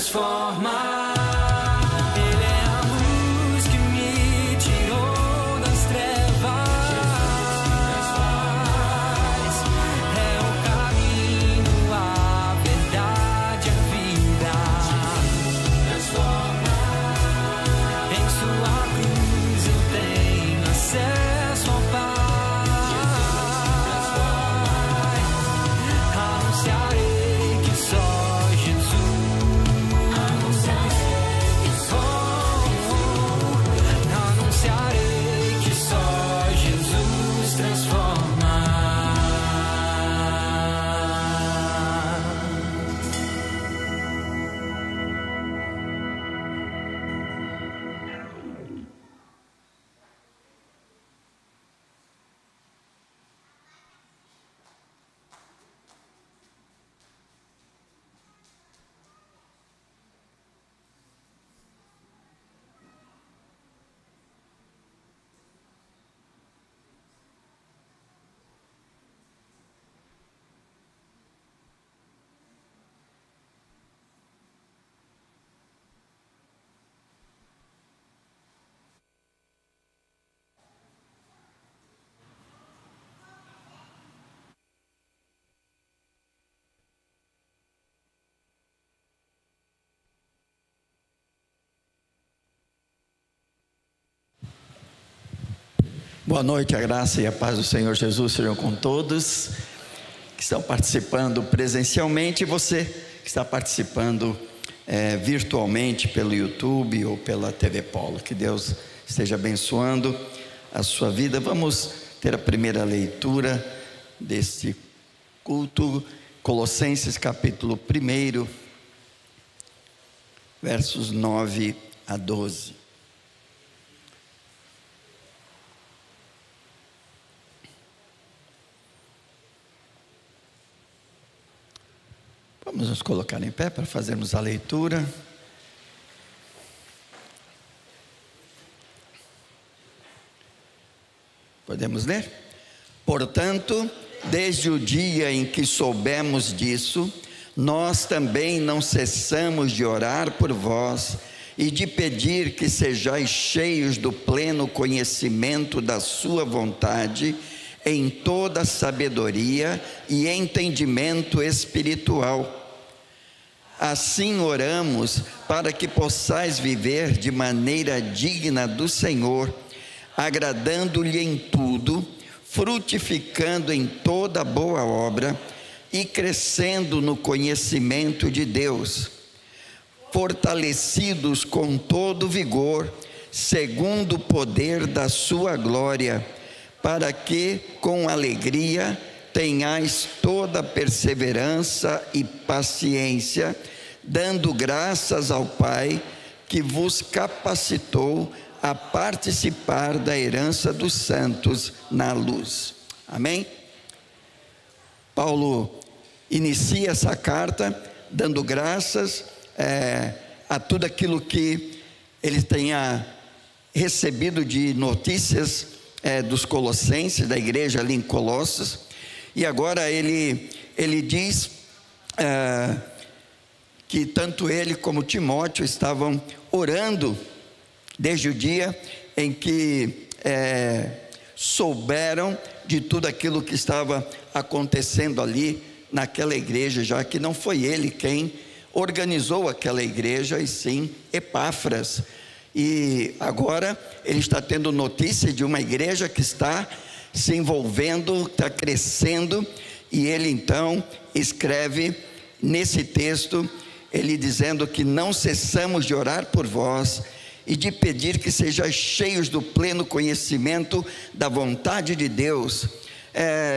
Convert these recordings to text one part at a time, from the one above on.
transforma. Ele é a luz que me tirou das trevas. É o caminho, a verdade, a vida. Em sua cruz eu tenho acesso ao Pai. Anunciarei que só Jesus. Anunciarei que só Jesus transforma. Boa noite, a graça e a paz do Senhor Jesus sejam com todos que estão participando presencialmente e você que está participando virtualmente pelo YouTube ou pela TV Polo. Que Deus esteja abençoando a sua vida. Vamos ter a primeira leitura deste culto, Colossenses capítulo 1, versos 9 a 12. Vamos nos colocar em pé para fazermos a leitura. Podemos ler? Portanto, desde o dia em que soubemos disso, nós também não cessamos de orar por vós e de pedir que sejais cheios do pleno conhecimento da sua vontade, em toda sabedoria e entendimento espiritual. Assim oramos para que possais viver de maneira digna do Senhor, agradando-lhe em tudo, frutificando em toda boa obra e crescendo no conhecimento de Deus, fortalecidos com todo vigor, segundo o poder da sua glória, para que com alegria tenhais toda perseverança e paciência, dando graças ao Pai que vos capacitou a participar da herança dos santos na luz. Amém? Paulo inicia essa carta dando graças a tudo aquilo que ele tenha recebido de notícias dos colossenses, da igreja ali em Colossos. E agora ele diz que tanto ele como Timóteo estavam orando desde o dia em que souberam de tudo aquilo que estava acontecendo ali naquela igreja, já que não foi ele quem organizou aquela igreja, e sim Epáfras. E agora ele está tendo notícia de uma igreja que está se envolvendo, está crescendo, e ele então escreve nesse texto, ele dizendo que não cessamos de orar por vós e de pedir que sejais cheios do pleno conhecimento da vontade de Deus.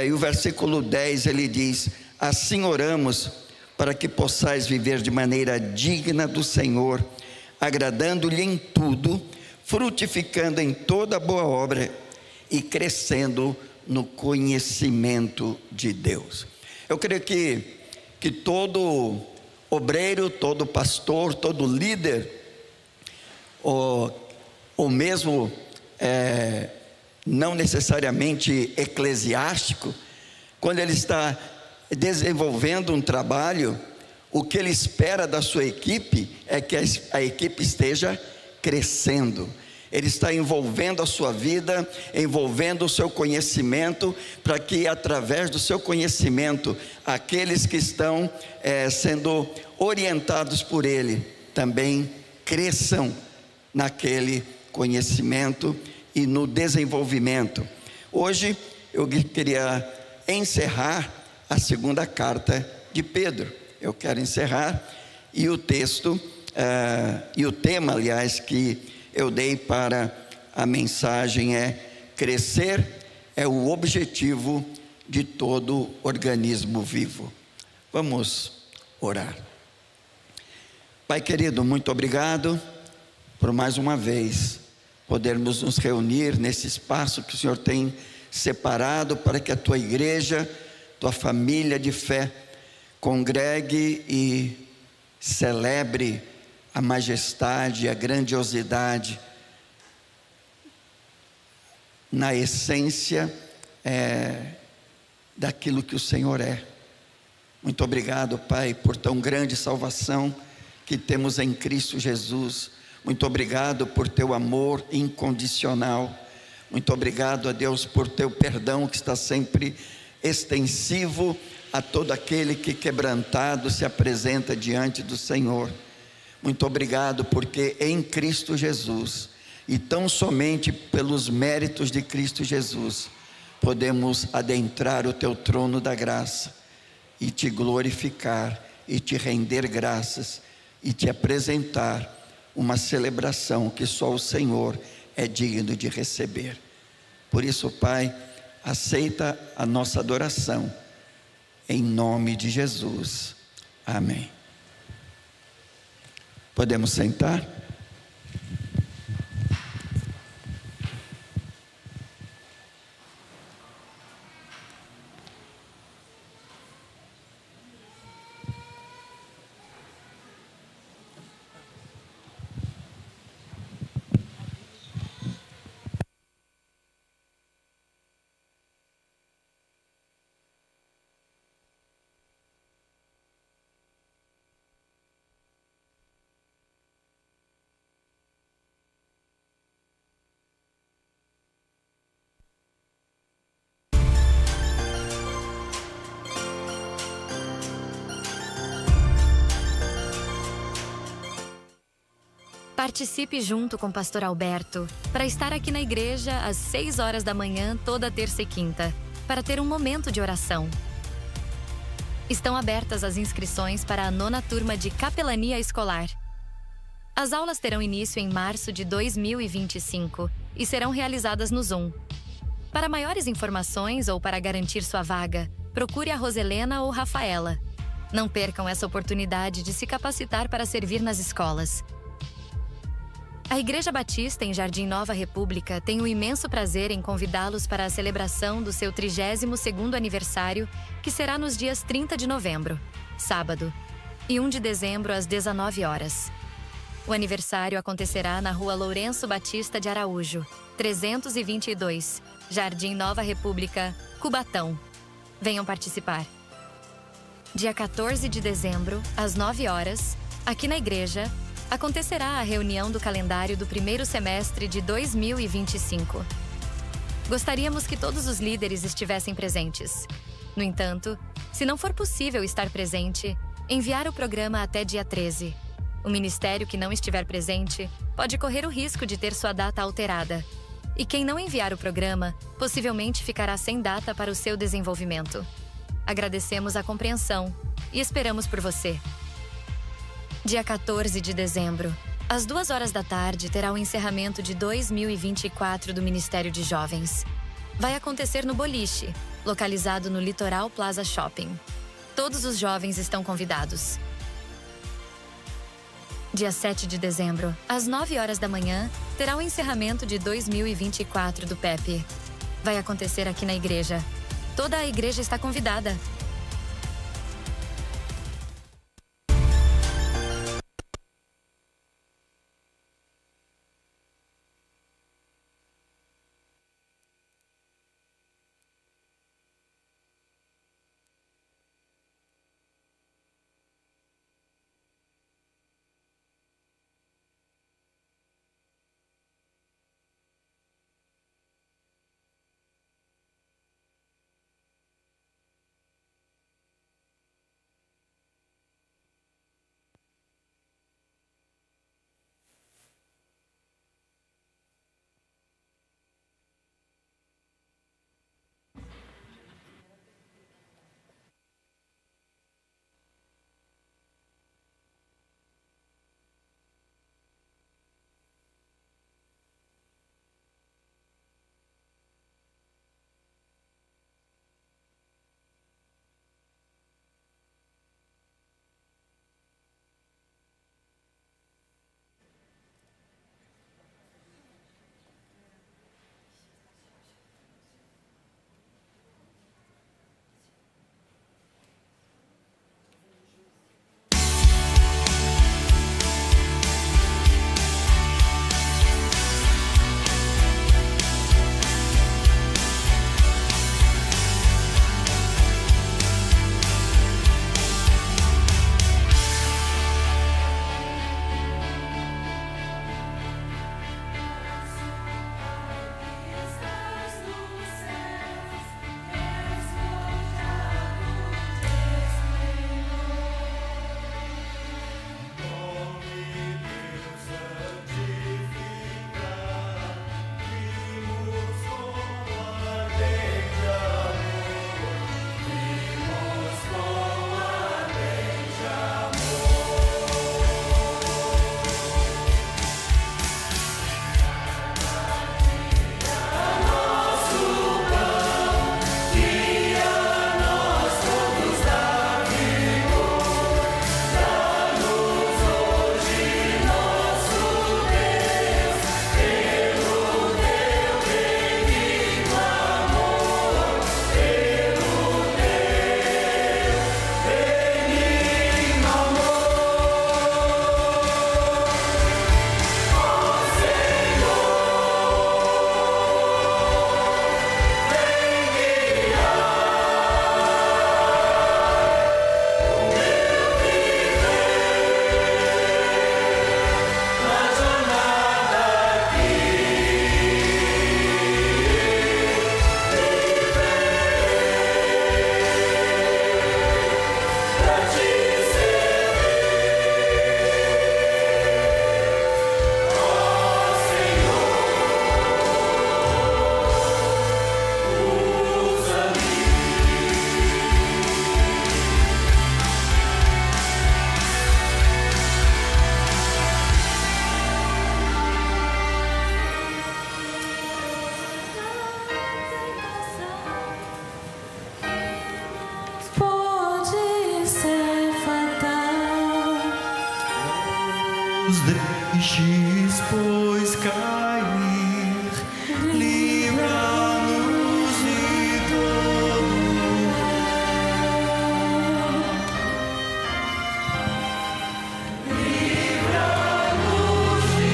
E o versículo 10 ele diz: assim oramos para que possais viver de maneira digna do Senhor, agradando-lhe em tudo, frutificando em toda boa obra e crescendo no conhecimento de Deus. Eu creio que todo obreiro, todo pastor, todo líder, ou mesmo não necessariamente eclesiástico, quando ele está desenvolvendo um trabalho, O que ele espera da sua equipe é que a equipe esteja crescendo. Ele está envolvendo a sua vida, envolvendo o seu conhecimento, para que através do seu conhecimento, aqueles que estão sendo orientados por ele, também cresçam naquele conhecimento e no desenvolvimento. Hoje eu queria encerrar a segunda carta de Pedro. Eu quero encerrar, e o texto, e o tema, aliás, que eu dei para a mensagem é: crescer é o objetivo de todo organismo vivo. Vamos orar. Pai querido, muito obrigado por mais uma vez podermos nos reunir nesse espaço que o Senhor tem separado para que a tua igreja, tua família de fé, congregue e celebre a majestade, a grandiosidade, na essência daquilo que o Senhor é. Muito obrigado, Pai, por tão grande salvação que temos em Cristo Jesus. Muito obrigado por teu amor incondicional. Muito obrigado a Deus por teu perdão que está sempre extensivo a todo aquele que quebrantado se apresenta diante do Senhor. Muito obrigado porque em Cristo Jesus, e tão somente pelos méritos de Cristo Jesus, podemos adentrar o teu trono da graça e te glorificar e te render graças e te apresentar uma celebração que só o Senhor é digno de receber. Por isso, Pai, aceita a nossa adoração em nome de Jesus. Amém. Podemos sentar? Participe junto com o pastor Alberto para estar aqui na igreja às 6 horas da manhã, toda terça e quinta, para ter um momento de oração. Estão abertas as inscrições para a 9ª turma de capelania escolar. As aulas terão início em março de 2025 e serão realizadas no Zoom. Para maiores informações ou para garantir sua vaga, procure a Roselena ou Rafaela. Não percam essa oportunidade de se capacitar para servir nas escolas. A Igreja Batista em Jardim Nova República tem o imenso prazer em convidá-los para a celebração do seu 32º aniversário, que será nos dias 30 de novembro, sábado, e 1 de dezembro às 19 horas. O aniversário acontecerá na Rua Lourenço Batista de Araújo, 322, Jardim Nova República, Cubatão. Venham participar. Dia 14 de dezembro, às 9 horas, aqui na igreja, acontecerá a reunião do calendário do primeiro semestre de 2025. Gostaríamos que todos os líderes estivessem presentes. No entanto, se não for possível estar presente, enviar o programa até dia 13. O ministério que não estiver presente pode correr o risco de ter sua data alterada. E quem não enviar o programa, possivelmente ficará sem data para o seu desenvolvimento. Agradecemos a compreensão e esperamos por você. Dia 14 de dezembro, às 2 horas da tarde, terá o encerramento de 2024 do Ministério de Jovens. Vai acontecer no Boliche, localizado no Litoral Plaza Shopping. Todos os jovens estão convidados. Dia 7 de dezembro, às 9 horas da manhã, terá o encerramento de 2024 do PEP. Vai acontecer aqui na igreja. Toda a igreja está convidada. deixes, pois, cair, livra-nos de todo mal. Livra-nos de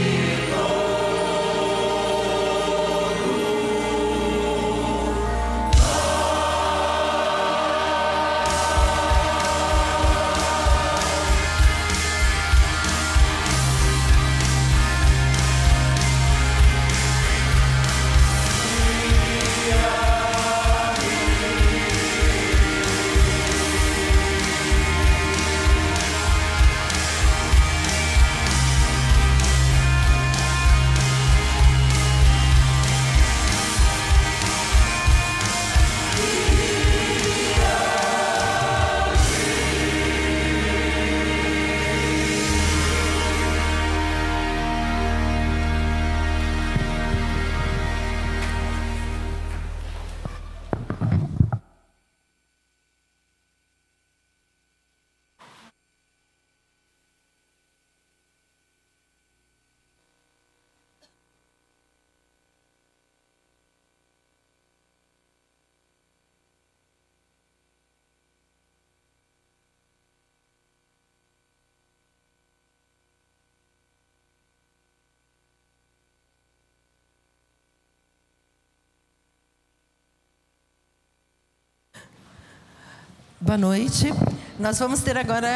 Boa noite. Nós vamos ter agora,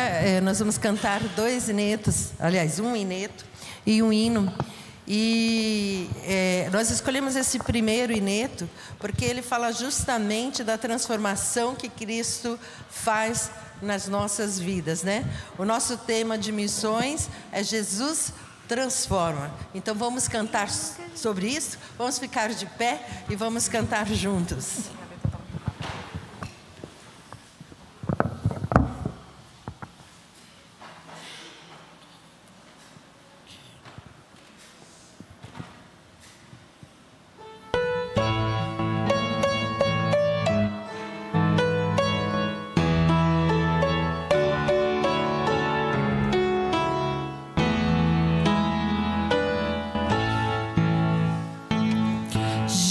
nós vamos cantar 2 inetos, aliás, 1 ineto e 1 hino. E nós escolhemos esse primeiro ineto porque ele fala justamente da transformação que Cristo faz nas nossas vidas, né? O nosso tema de missões é Jesus transforma. Então vamos cantar sobre isso, vamos ficar de pé e vamos cantar juntos.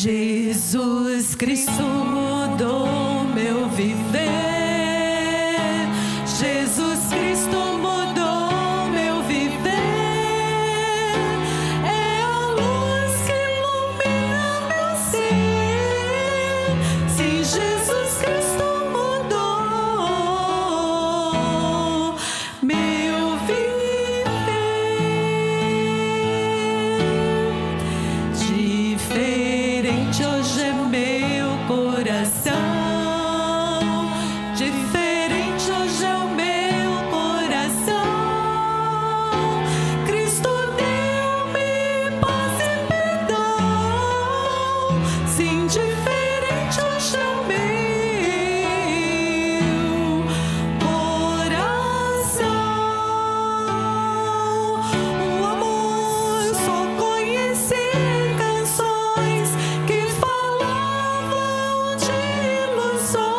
Jesus Cristo mudou meu viver. Jesus Cristo mudou meu viver. É a luz que ilumina meu ser. Sim, Jesus Cristo mudou meu viver. Diferente hoje é meu coração. Diferente hoje é o meu coração. Cristo deu-me paz e perdão. Sim, diferente hoje é o meu coração. O amor só conheci canções que falavam de ilusões.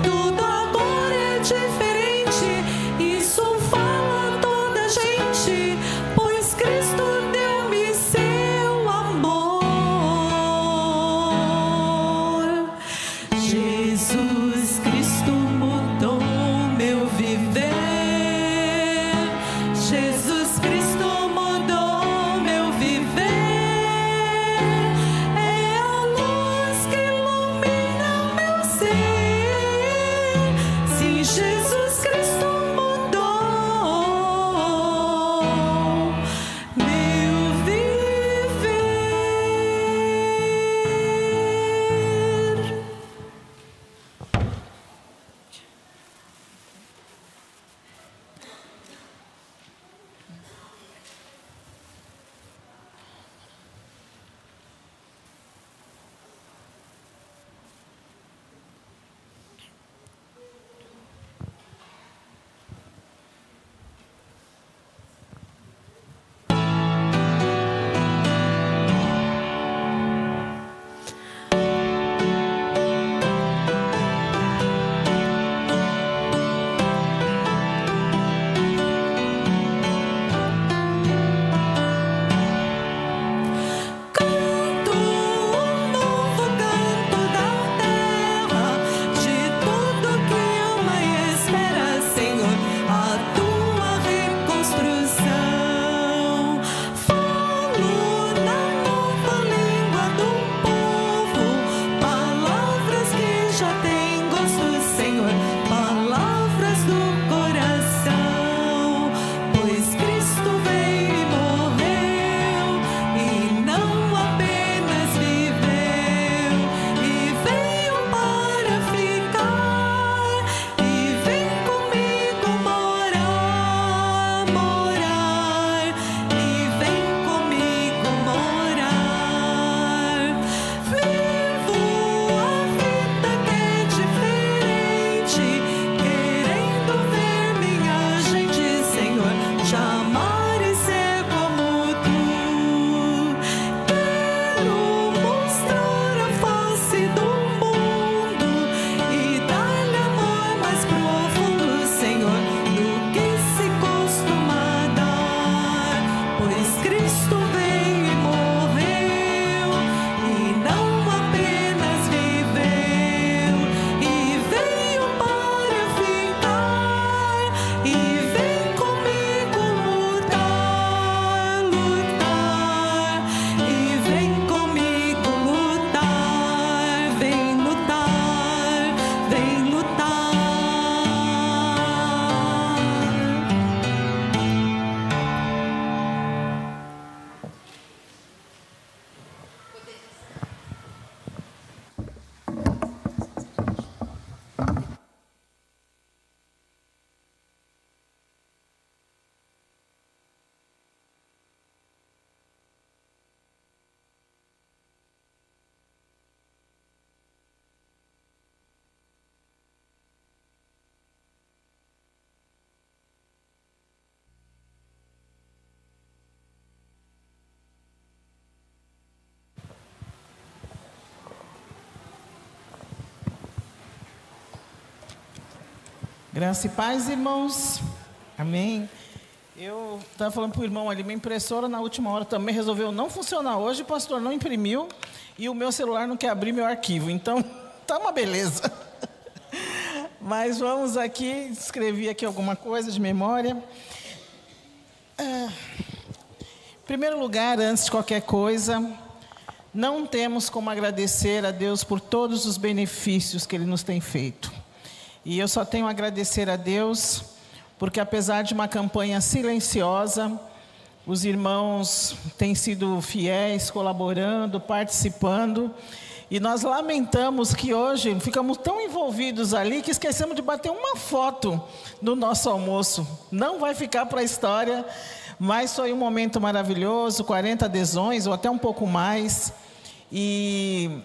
Tudo agora é diferente. Isso fala toda a gente, pois Cristo deu-me seu amor. Graça e paz, irmãos. Amém. Eu estava falando para o irmão ali, minha impressora na última hora também resolveu não funcionar hoje, o pastor não imprimiu e o meu celular não quer abrir meu arquivo. Então, tá uma beleza. Mas vamos aqui, escrevi aqui alguma coisa de memória. Em primeiro lugar, antes de qualquer coisa, não temos como agradecer a Deus por todos os benefícios que Ele nos tem feito. E eu só tenho a agradecer a Deus, porque apesar de uma campanha silenciosa, os irmãos têm sido fiéis, colaborando, participando, e nós lamentamos que hoje ficamos tão envolvidos ali que esquecemos de bater uma foto no nosso almoço. Não vai ficar para a história, mas foi um momento maravilhoso, 40 adesões ou até um pouco mais, e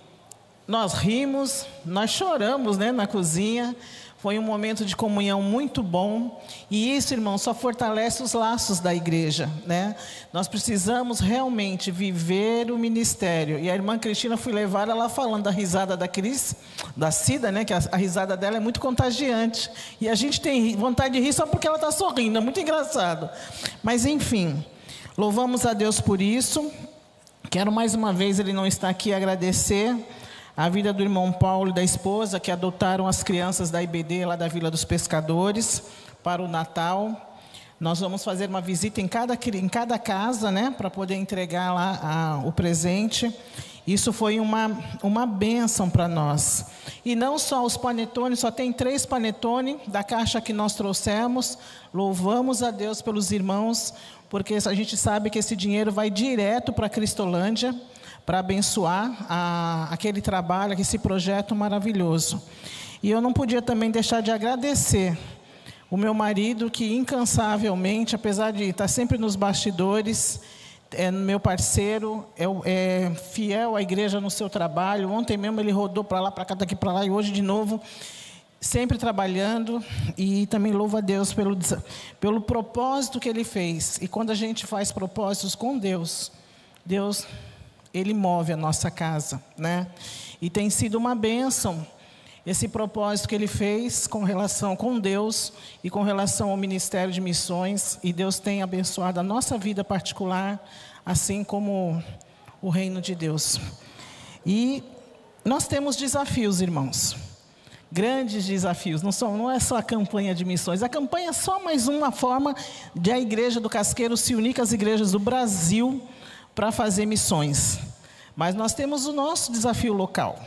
nós rimos, nós choramos, né, na cozinha. Foi um momento de comunhão muito bom, e isso, irmão, só fortalece os laços da igreja, né? Nós precisamos realmente viver o ministério. E a irmã Cristina, fui levar ela falando da risada da Cris, da Cida, né? Que a risada dela é muito contagiante. E a gente tem vontade de rir só porque ela está sorrindo, é muito engraçado. Mas, enfim, louvamos a Deus por isso. Quero mais uma vez, ele não está aqui, agradecer a vida do irmão Paulo e da esposa, que adotaram as crianças da IBD, lá da Vila dos Pescadores, para o Natal. Nós vamos fazer uma visita em cada casa, né, para poder entregar lá o presente. Isso foi uma bênção para nós. E não só os panetones, só tem 3 panetones da caixa que nós trouxemos. Louvamos a Deus pelos irmãos, porque a gente sabe que esse dinheiro vai direto para a Cristolândia, para abençoar aquele trabalho, esse projeto maravilhoso. E eu não podia também deixar de agradecer o meu marido, que incansavelmente, apesar de estar sempre nos bastidores, é meu parceiro, é fiel à igreja no seu trabalho. Ontem mesmo ele rodou para lá, para cá, daqui para lá, e hoje de novo, sempre trabalhando. E também louvo a Deus pelo propósito que Ele fez. E quando a gente faz propósitos com Deus, Ele move a nossa casa, né? E tem sido uma bênção esse propósito que Ele fez com relação com Deus e com relação ao Ministério de Missões. E Deus tem abençoado a nossa vida particular, assim como o reino de Deus. E nós temos desafios, irmãos. Grandes desafios. Não é só a campanha de missões. A campanha é só mais uma forma de a Igreja do Casqueiro se unir com as igrejas do Brasil para fazer missões. Mas nós temos o nosso desafio local,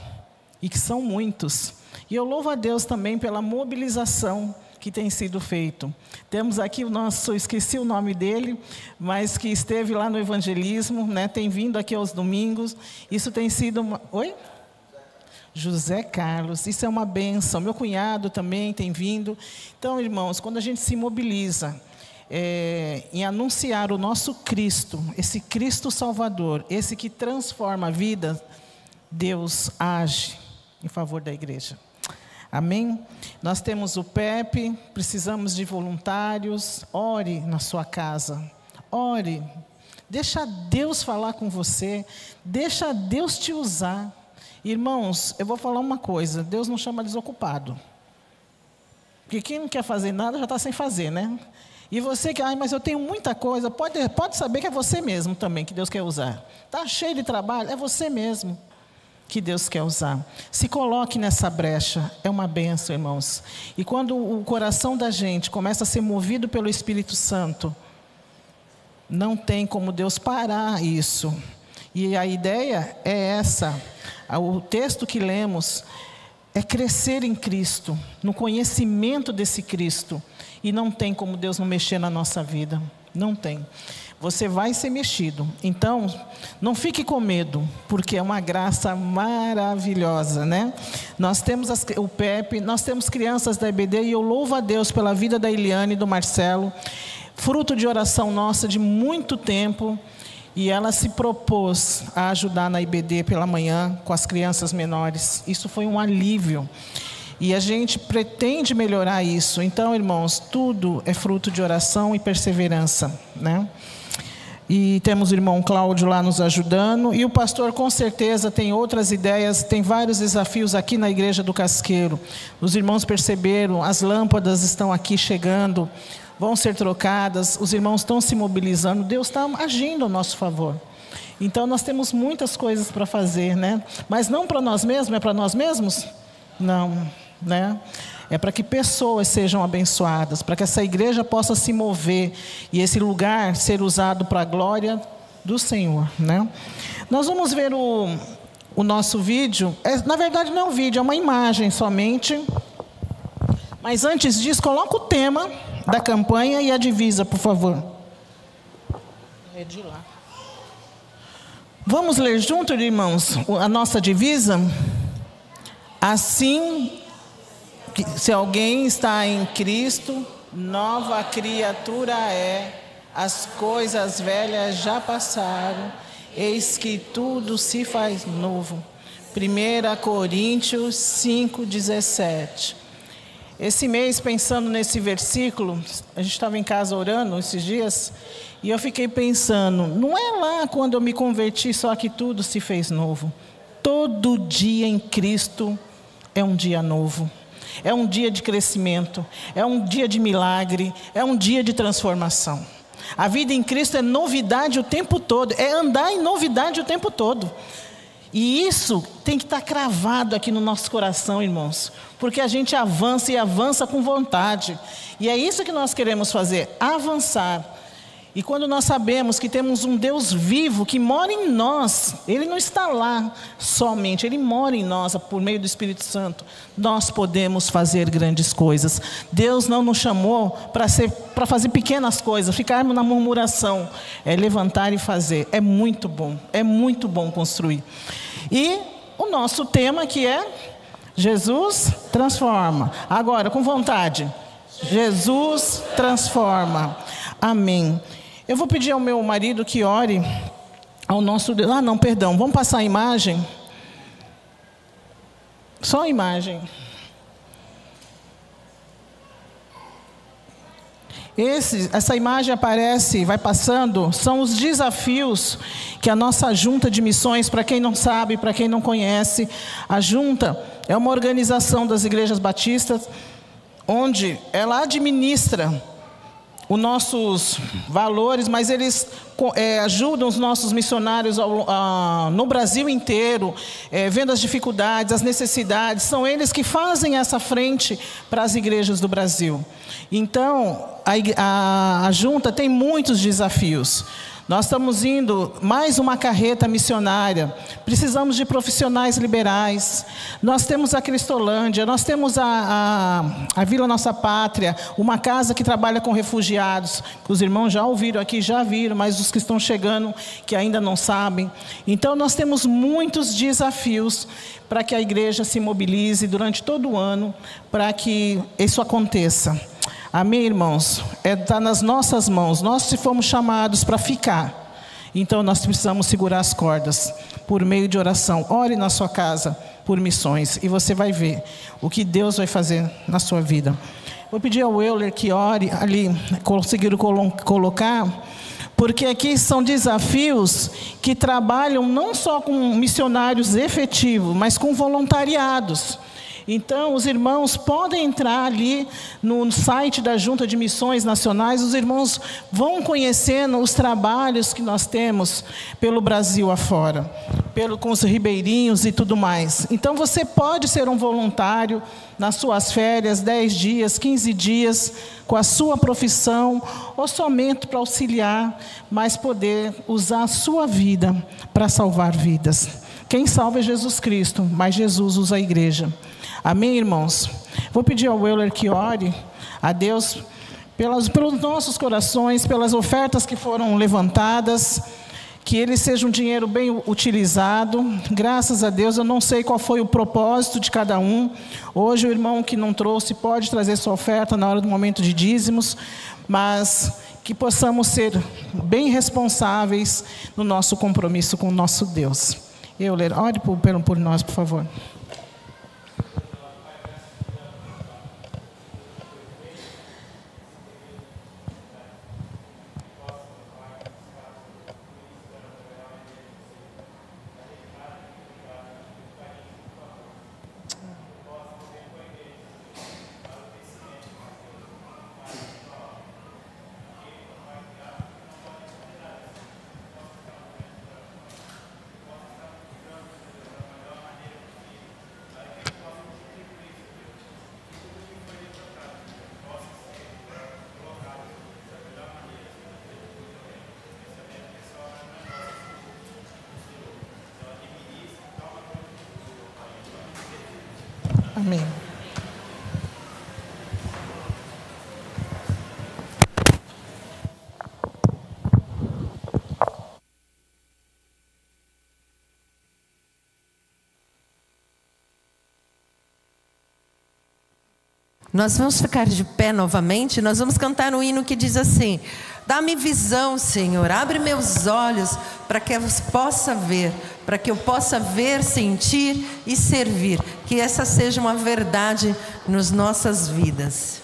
e que são muitos. E eu louvo a Deus também pela mobilização que tem sido feito. Temos aqui o nosso, esqueci o nome dele, mas que esteve lá no evangelismo, né? Tem vindo aqui aos domingos. Isso tem sido Oi? José Carlos, isso é uma bênção. Meu cunhado também tem vindo. Então, irmãos, quando a gente se mobiliza em anunciar o nosso Cristo, esse Cristo Salvador, esse que transforma a vida, Deus age em favor da igreja. Amém? Nós temos o PEP, precisamos de voluntários. Ore na sua casa, ore, deixa Deus falar com você, deixa Deus te usar. Irmãos, eu vou falar uma coisa, Deus não chama desocupado, porque quem não quer fazer nada já está sem fazer, né? E você que, mas eu tenho muita coisa, pode saber que é você mesmo também que Deus quer usar. Está cheio de trabalho, é você mesmo que Deus quer usar. Se coloque nessa brecha, é uma bênção, irmãos. E quando o coração da gente começa a ser movido pelo Espírito Santo, não tem como Deus parar isso. E a ideia é essa. O texto que lemos é crescer em Cristo, no conhecimento desse Cristo. E não tem como Deus não mexer na nossa vida. Não tem. Você vai ser mexido. Então, não fique com medo, porque é uma graça maravilhosa, né? Nós temos o PEP, nós temos crianças da IBD, e eu louvo a Deus pela vida da Eliane e do Marcelo, fruto de oração nossa de muito tempo, e ela se propôs a ajudar na IBD pela manhã com as crianças menores. Isso foi um alívio. E a gente pretende melhorar isso. Então, irmãos, tudo é fruto de oração e perseverança, né? E temos o irmão Cláudio lá nos ajudando. E o pastor com certeza tem outras ideias, tem vários desafios aqui na Igreja do Casqueiro. Os irmãos perceberam, as lâmpadas estão aqui chegando, vão ser trocadas, os irmãos estão se mobilizando, Deus está agindo ao nosso favor. Então nós temos muitas coisas para fazer, né? Mas não para nós mesmos, é para nós mesmos? Não, né? É para que pessoas sejam abençoadas, para que essa igreja possa se mover e esse lugar ser usado para a glória do Senhor, né? Nós vamos ver o nosso vídeo. Na verdade não é um vídeo, é uma imagem somente. Mas antes disso, coloca o tema da campanha e a divisa, por favor. É de lá. Vamos ler junto, irmãos, a nossa divisa? Assim, se alguém está em Cristo, nova criatura é, as coisas velhas já passaram, eis que tudo se faz novo. 1 Coríntios 5:17. Esse mês, pensando nesse versículo, a gente estava em casa orando esses dias, e eu fiquei pensando, não é lá quando eu me converti só que tudo se fez novo. Todo dia em Cristo é um dia novo. É um dia de crescimento, é um dia de milagre, é um dia de transformação. A vida em Cristo é novidade o tempo todo, é andar em novidade o tempo todo. E isso tem que estar cravado aqui no nosso coração, irmãos, porque a gente avança e avança com vontade. E é isso que nós queremos fazer, avançar. E quando nós sabemos que temos um Deus vivo que mora em nós, Ele não está lá somente, Ele mora em nós por meio do Espírito Santo, nós podemos fazer grandes coisas. Deus não nos chamou para fazer pequenas coisas, ficarmos na murmuração, é levantar e fazer. É muito bom construir. E o nosso tema que é Jesus transforma. Agora, com vontade, Jesus transforma. Amém. Eu vou pedir ao meu marido que ore ao nosso Deus. Não, perdão. Vamos passar a imagem? Só a imagem. Essa imagem aparece, vai passando, são os desafios que a nossa junta de missões, para quem não sabe, para quem não conhece, a junta é uma organização das igrejas batistas, onde ela administra os nossos valores, mas eles ajudam os nossos missionários no Brasil inteiro, vendo as dificuldades, as necessidades. São eles que fazem essa frente para as igrejas do Brasil. Então, a junta tem muitos desafios. Nós estamos indo mais uma carreta missionária, precisamos de profissionais liberais, nós temos a Cristolândia, nós temos a Vila Nossa Pátria, uma casa que trabalha com refugiados, que os irmãos já ouviram aqui, já viram, mas os que estão chegando, que ainda não sabem. Então nós temos muitos desafios para que a igreja se mobilize durante todo o ano, para que isso aconteça. Amém, irmãos? Está nas nossas mãos. Nós se fomos chamados para ficar. Então nós precisamos segurar as cordas por meio de oração. Ore na sua casa por missões e você vai ver o que Deus vai fazer na sua vida. Vou pedir ao Euler que ore ali, conseguiram colocar, porque aqui são desafios que trabalham não só com missionários efetivos, mas com voluntariados. Então, os irmãos podem entrar ali no site da Junta de Missões Nacionais, os irmãos vão conhecendo os trabalhos que nós temos pelo Brasil afora, com os ribeirinhos e tudo mais. Então, você pode ser um voluntário nas suas férias, 10 dias, 15 dias, com a sua profissão, ou somente para auxiliar, mas poder usar a sua vida para salvar vidas. Quem salva é Jesus Cristo, mas Jesus usa a igreja. Amém, irmãos? Vou pedir ao Euler que ore a Deus pelos nossos corações, pelas ofertas que foram levantadas, que ele seja um dinheiro bem utilizado. Graças a Deus, eu não sei qual foi o propósito de cada um. Hoje o irmão que não trouxe pode trazer sua oferta na hora do momento de dízimos, mas que possamos ser bem responsáveis no nosso compromisso com o nosso Deus. Euler, ore por nós, por favor. Amém. Nós vamos ficar de pé novamente. Nós vamos cantar um hino que diz assim: dá-me visão, Senhor, abre meus olhos para que eu possa ver, para que eu possa ver, sentir e servir. Que essa seja uma verdade nas nossas vidas.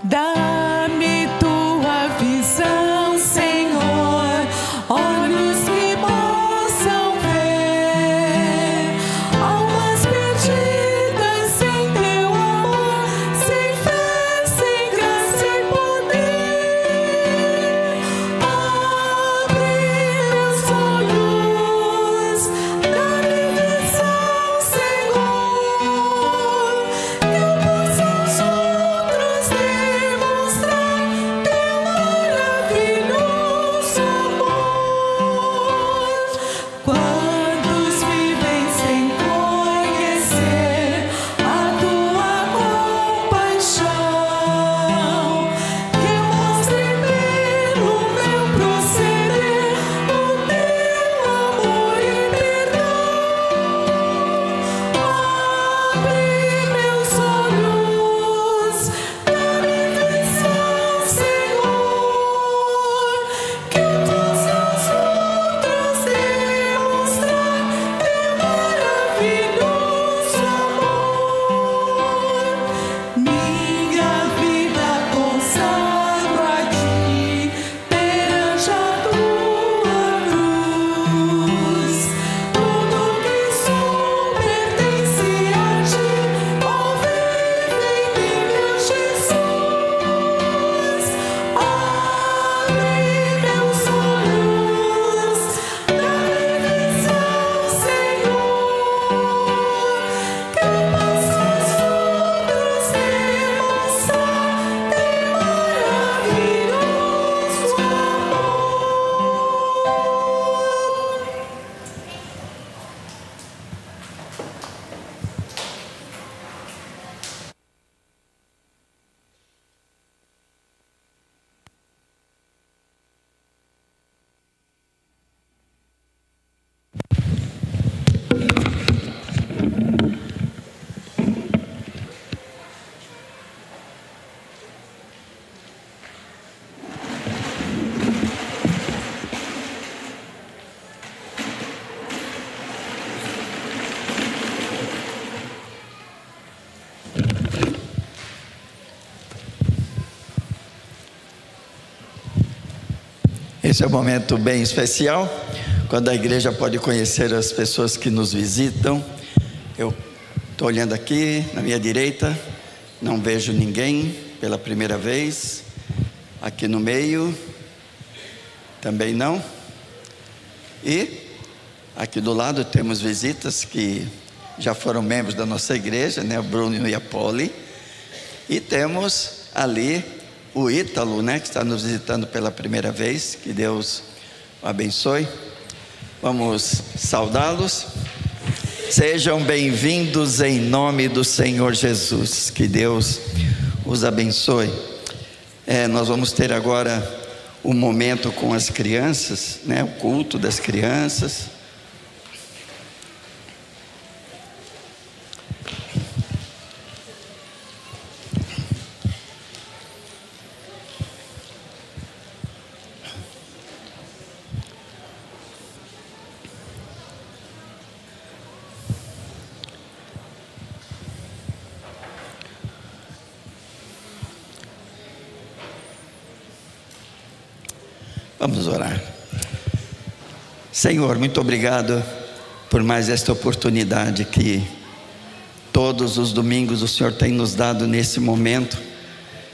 Dá-me tua visão, Senhor, olhos que possam ver almas perdidas sem teu amor, sem fé, sem graça e poder. Abre meus olhos, dá-me visão, Senhor, que eu possa aos outros demonstrar teu maravilhoso amor. Quantos vivem sem conhecer a tua compaixão, que eu mostre pelo meu proceder o teu amor e perdão. Abre meus olhos, dá-me visão, Senhor, que eu possa aos outros demonstrar teu maravilhoso amor. Minha vida consagro a ti perante a tua cruz. Tudo que sou pertence a ti. Ó, vive em mim, meu Jesus. Abre meus olhos, dá-me visão, Senhor, que eu possa aos outros demonstrar teu maravilhoso amor. Esse é um momento bem especial, quando a igreja pode conhecer as pessoas que nos visitam. Eu estou olhando aqui na minha direita, não vejo ninguém pela primeira vez. Aqui no meio, também não. E aqui do lado temos visitas que já foram membros da nossa igreja, né? O Bruno e a Polly. E temos ali o Ítalo, né, que está nos visitando pela primeira vez. Que Deus o abençoe. Vamos saudá-los. Sejam bem-vindos em nome do Senhor Jesus. Que Deus os abençoe. Nós vamos ter agora um momento com as crianças, né, o culto das crianças. Vamos orar. Senhor, muito obrigado por mais esta oportunidade que todos os domingos o Senhor tem nos dado nesse momento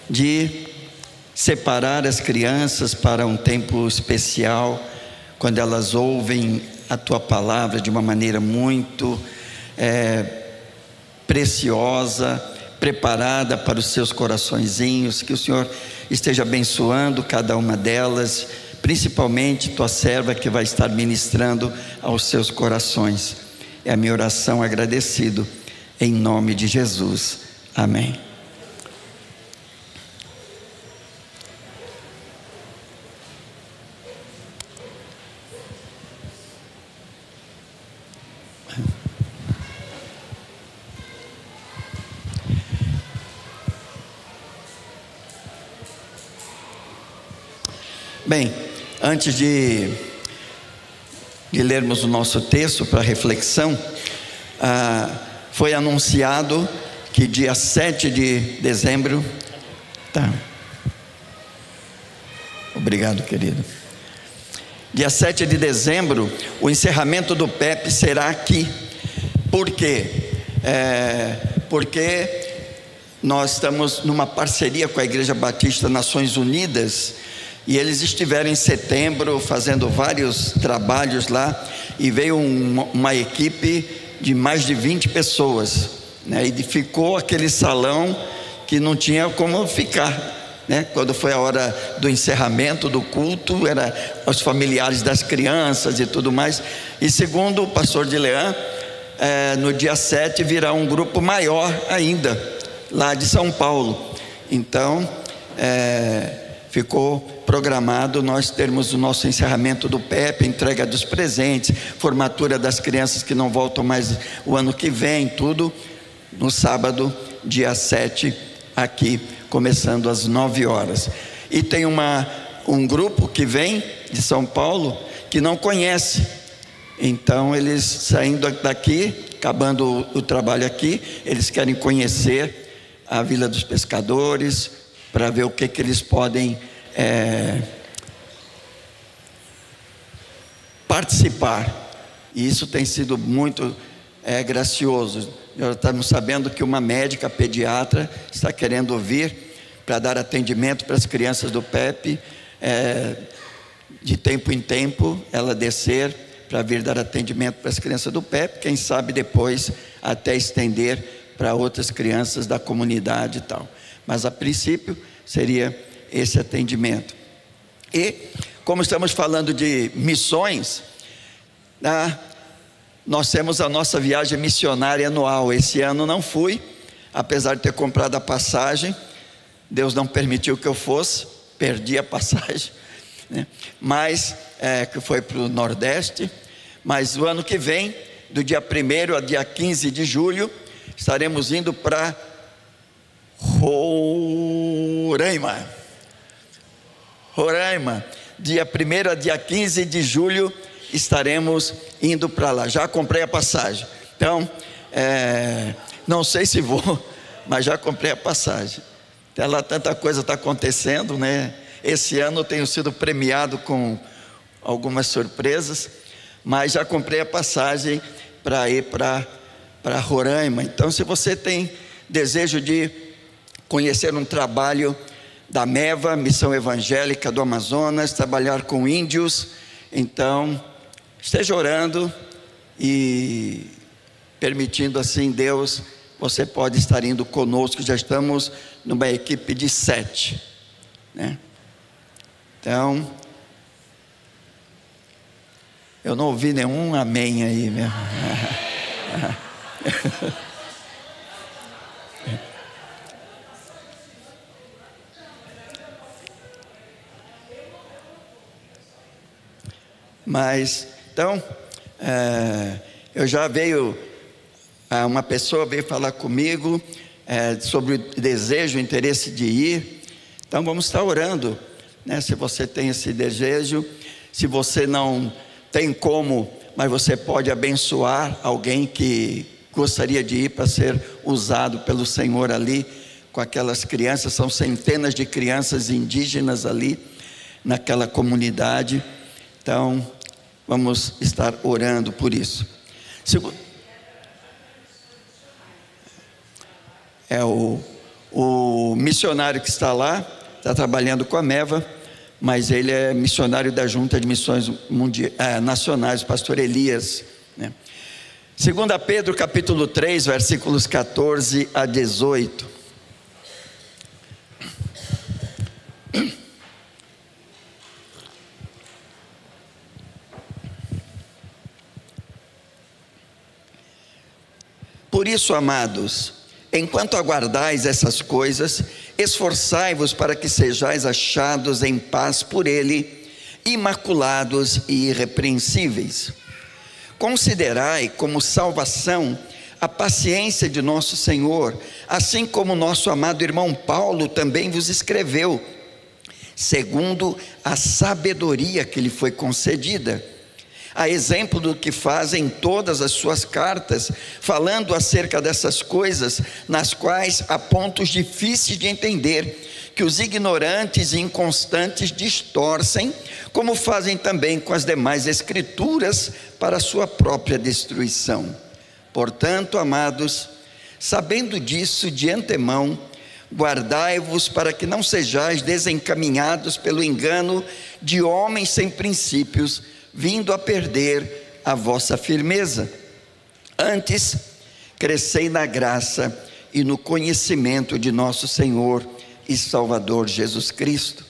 de separar as crianças para um tempo especial quando elas ouvem a Tua palavra de uma maneira muito preciosa, preparada para os seus coraçõezinhos, que o Senhor esteja abençoando cada uma delas, principalmente Tua serva que vai estar ministrando aos seus corações. É a minha oração agradecido, em nome de Jesus. Amém. Bem, antes de lermos o nosso texto para reflexão, foi anunciado que dia 7 de dezembro, obrigado, querido. Dia 7 de dezembro, o encerramento do PEP será aqui. Por quê? Porque nós estamos numa parceria com a Igreja Batista Nações Unidas, e eles estiveram em setembro fazendo vários trabalhos lá, e veio uma equipe de mais de 20 pessoas, né? E ficou aquele salão que não tinha como ficar, né? Quando foi a hora do encerramento do culto, era os familiares das crianças e tudo mais. E segundo o pastor Dilean, no dia 7 virá um grupo maior ainda, lá de São Paulo. Então ficou programado nós termos o nosso encerramento do PEP, entrega dos presentes, formatura das crianças que não voltam mais o ano que vem, tudo no sábado, dia 7, aqui, começando às 9 horas. E tem um grupo que vem de São Paulo que não conhece, então eles saindo daqui, acabando o trabalho aqui, eles querem conhecer a Vila dos Pescadores, para ver o que eles podem participar. E isso tem sido muito gracioso. Nós estamos sabendo que uma médica pediatra está querendo vir para dar atendimento para as crianças do PEP, de tempo em tempo ela descer para vir dar atendimento para as crianças do PEP, quem sabe depois até estender para outras crianças da comunidade e tal. Mas a princípio seria esse atendimento. E como estamos falando de missões, nós temos a nossa viagem missionária anual. Esse ano não fui, apesar de ter comprado a passagem. Deus não permitiu que eu fosse, perdi a passagem, né? Mas que foi para o Nordeste. Mas o ano que vem, do dia 1º ao dia 15 de julho, estaremos indo para Roraima, dia 1º a dia 15 de julho estaremos indo para lá. Já comprei a passagem, então não sei se vou, mas já comprei a passagem. Até lá tanta coisa está acontecendo, né? Esse ano eu tenho sido premiado com algumas surpresas, mas já comprei a passagem para ir para Roraima. Então, se você tem desejo de conhecer um trabalho da MEVA, Missão Evangélica do Amazonas, trabalhar com índios, então esteja orando e permitindo assim Deus, você pode estar indo conosco. Já estamos numa equipe de 7, né? Então, eu não ouvi nenhum amém aí mesmo. Mas, então, eu já uma pessoa veio falar comigo sobre o desejo, o interesse de ir. Então vamos estar orando, né? Se você tem esse desejo, se você não tem como, mas você pode abençoar alguém que gostaria de ir para ser usado pelo Senhor ali, com aquelas crianças. São centenas de crianças indígenas ali, naquela comunidade. Então, vamos estar orando por isso. O missionário que está lá, está trabalhando com a MEVA, mas ele é missionário da Junta de Missões Nacionais, o pastor Elias, né? 2 Pedro capítulo 3, versículos 14 a 18. Por isso, amados, enquanto aguardais essas coisas, esforçai-vos para que sejais achados em paz por Ele, imaculados e irrepreensíveis. Considerai como salvação a paciência de nosso Senhor, assim como nosso amado irmão Paulo também vos escreveu, segundo a sabedoria que lhe foi concedida, a exemplo do que fazem todas as suas cartas, falando acerca dessas coisas, nas quais há pontos difíceis de entender, que os ignorantes e inconstantes distorcem, como fazem também com as demais escrituras, para a sua própria destruição. Portanto, amados, sabendo disso de antemão, guardai-vos para que não sejais desencaminhados pelo engano de homens sem princípios, vindo a perder a vossa firmeza. Antes, crescei na graça e no conhecimento de nosso Senhor e Salvador Jesus Cristo.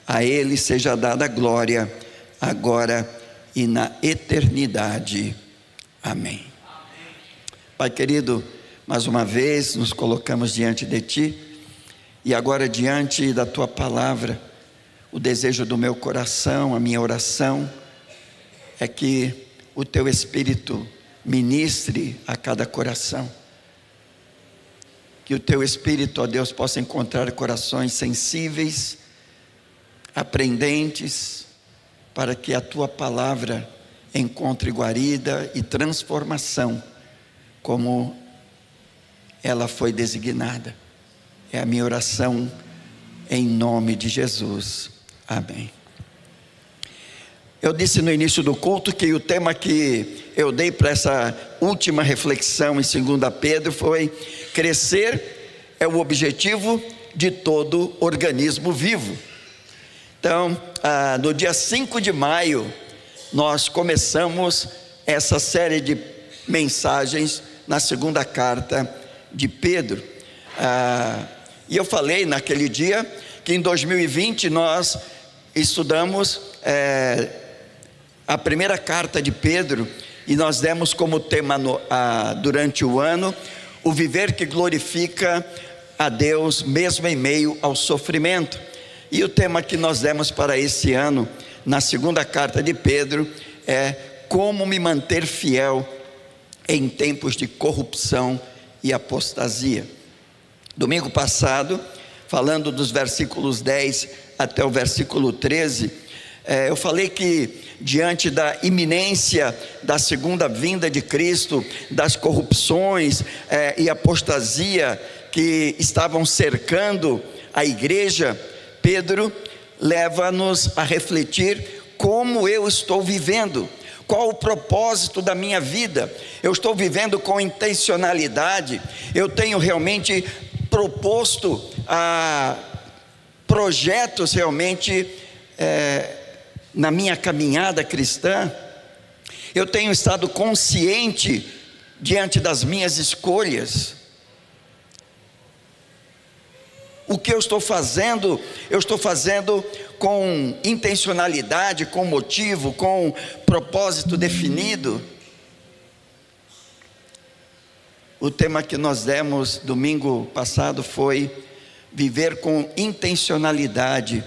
A Ele seja dada a glória, agora e na eternidade. Amém. Pai querido, mais uma vez nos colocamos diante de Ti, e agora diante da Tua palavra, o desejo do meu coração, a minha oração, é que o Teu Espírito ministre a cada coração, que o Teu Espírito, ó Deus, possa encontrar corações sensíveis, aprendentes, para que a Tua palavra encontre guarida e transformação, como ela foi designada. É a minha oração em nome de Jesus. Amém. Eu disse no início do culto que o tema que eu dei para essa última reflexão em 2 Pedro foi: crescer é o objetivo de todo organismo vivo. Então, no dia 5 de maio, nós começamos essa série de mensagens na segunda carta de Pedro. E eu falei naquele dia que em 2020 nós estudamos a primeira carta de Pedro, e nós demos como tema durante o ano o viver que glorifica a Deus mesmo em meio ao sofrimento. E o tema que nós demos para esse ano na segunda carta de Pedro é como me manter fiel em tempos de corrupção e apostasia. Domingo passado, falando dos versículos 10 até o versículo 13, eu falei que diante da iminência da segunda vinda de Cristo, das corrupções e apostasia que estavam cercando a igreja, Pedro leva-nos a refletir como eu estou vivendo, qual o propósito da minha vida. Eu estou vivendo com intencionalidade, eu tenho realmente proposto projetos realmente na minha caminhada cristã, eu tenho estado consciente diante das minhas escolhas. O que eu estou fazendo com intencionalidade, com motivo, com propósito definido. O tema que nós demos domingo passado foi: viver com intencionalidade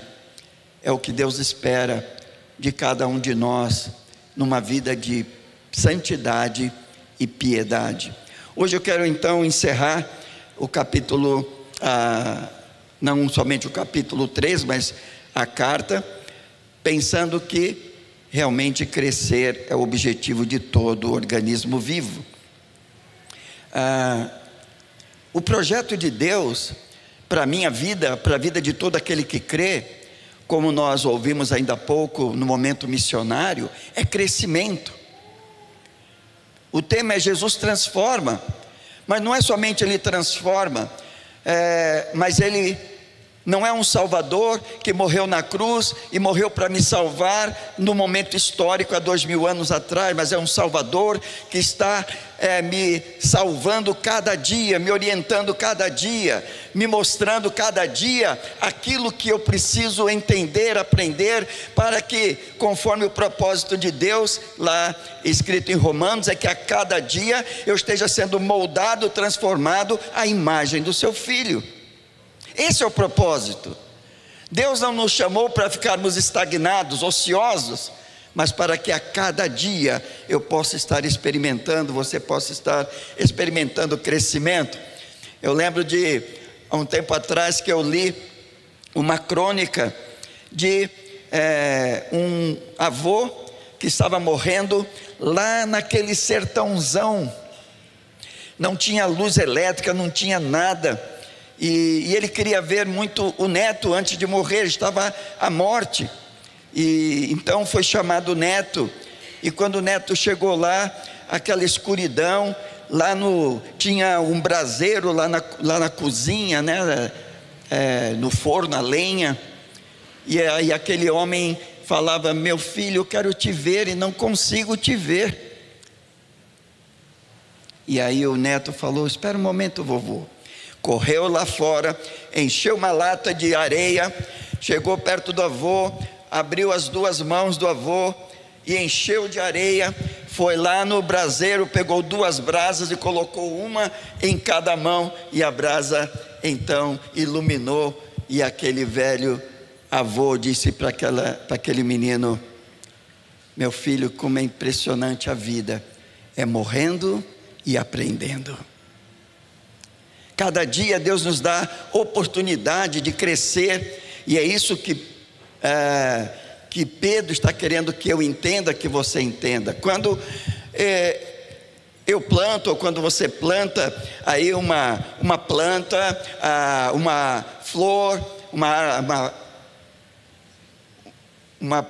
é o que Deus espera de cada um de nós, numa vida de santidade e piedade. Hoje eu quero então encerrar o capítulo, não somente o capítulo 3, mas a carta, pensando que realmente crescer é o objetivo de todo organismo vivo. O projeto de Deus para a minha vida, para a vida de todo aquele que crê, como nós ouvimos ainda há pouco no momento missionário, é crescimento. O tema é Jesus transforma, mas não é somente Ele transforma, mas Ele Não é um Salvador que morreu na cruz e morreu para me salvar no momento histórico há 2000 anos atrás, mas é um Salvador que está me salvando cada dia, me orientando cada dia, me mostrando cada dia aquilo que eu preciso entender, aprender, para que, conforme o propósito de Deus, lá escrito em Romanos, é que a cada dia eu esteja sendo moldado, transformado à imagem do seu Filho. Esse é o propósito. Deus não nos chamou para ficarmos estagnados, ociosos, mas para que a cada dia eu possa estar experimentando, você possa estar experimentando crescimento. Eu lembro de, há um tempo atrás, que eu li uma crônica de um avô que estava morrendo lá naquele sertãozão. Não tinha luz elétrica, não tinha nada. E ele queria ver muito o neto antes de morrer, estava à morte. E então foi chamado o neto. E quando o neto chegou lá, aquela escuridão, tinha um braseiro lá na cozinha, né? No forno, a lenha. E aí aquele homem falava: meu filho, eu quero te ver e não consigo te ver. E aí o neto falou: espera um momento, vovô. Correu lá fora, encheu uma lata de areia, chegou perto do avô, abriu as duas mãos do avô e encheu de areia, foi lá no braseiro, pegou duas brasas e colocou uma em cada mão, e a brasa então iluminou, e aquele velho avô disse para aquele menino: meu filho, como é impressionante a vida, é morrendo e aprendendo. Cada dia Deus nos dá oportunidade de crescer, e é isso que Pedro está querendo que eu entenda, que você entenda. Quando eu planto, ou quando você planta aí uma planta, uma flor, uma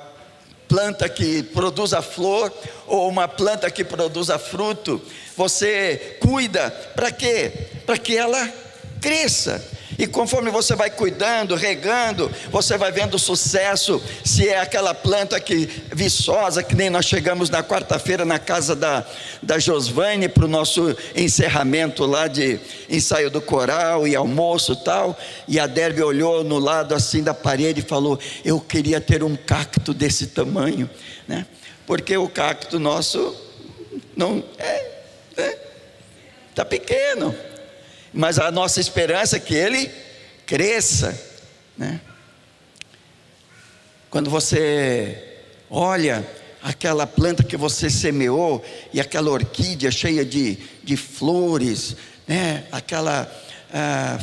planta que produza flor, ou uma planta que produza fruto, você cuida, para quê? Para que ela cresça. E conforme você vai cuidando, regando, você vai vendo o sucesso. Se é aquela planta viçosa, que nem nós chegamos na quarta-feira na casa da Josvane para o nosso encerramento lá de ensaio do coral e almoço e tal, e a Derby olhou no lado assim da parede e falou: eu queria ter um cacto desse tamanho, né? Porque o cacto nosso não está pequeno, mas a nossa esperança é que ele cresça, né? Quando você olha aquela planta que você semeou, e aquela orquídea cheia de flores, né? Aquela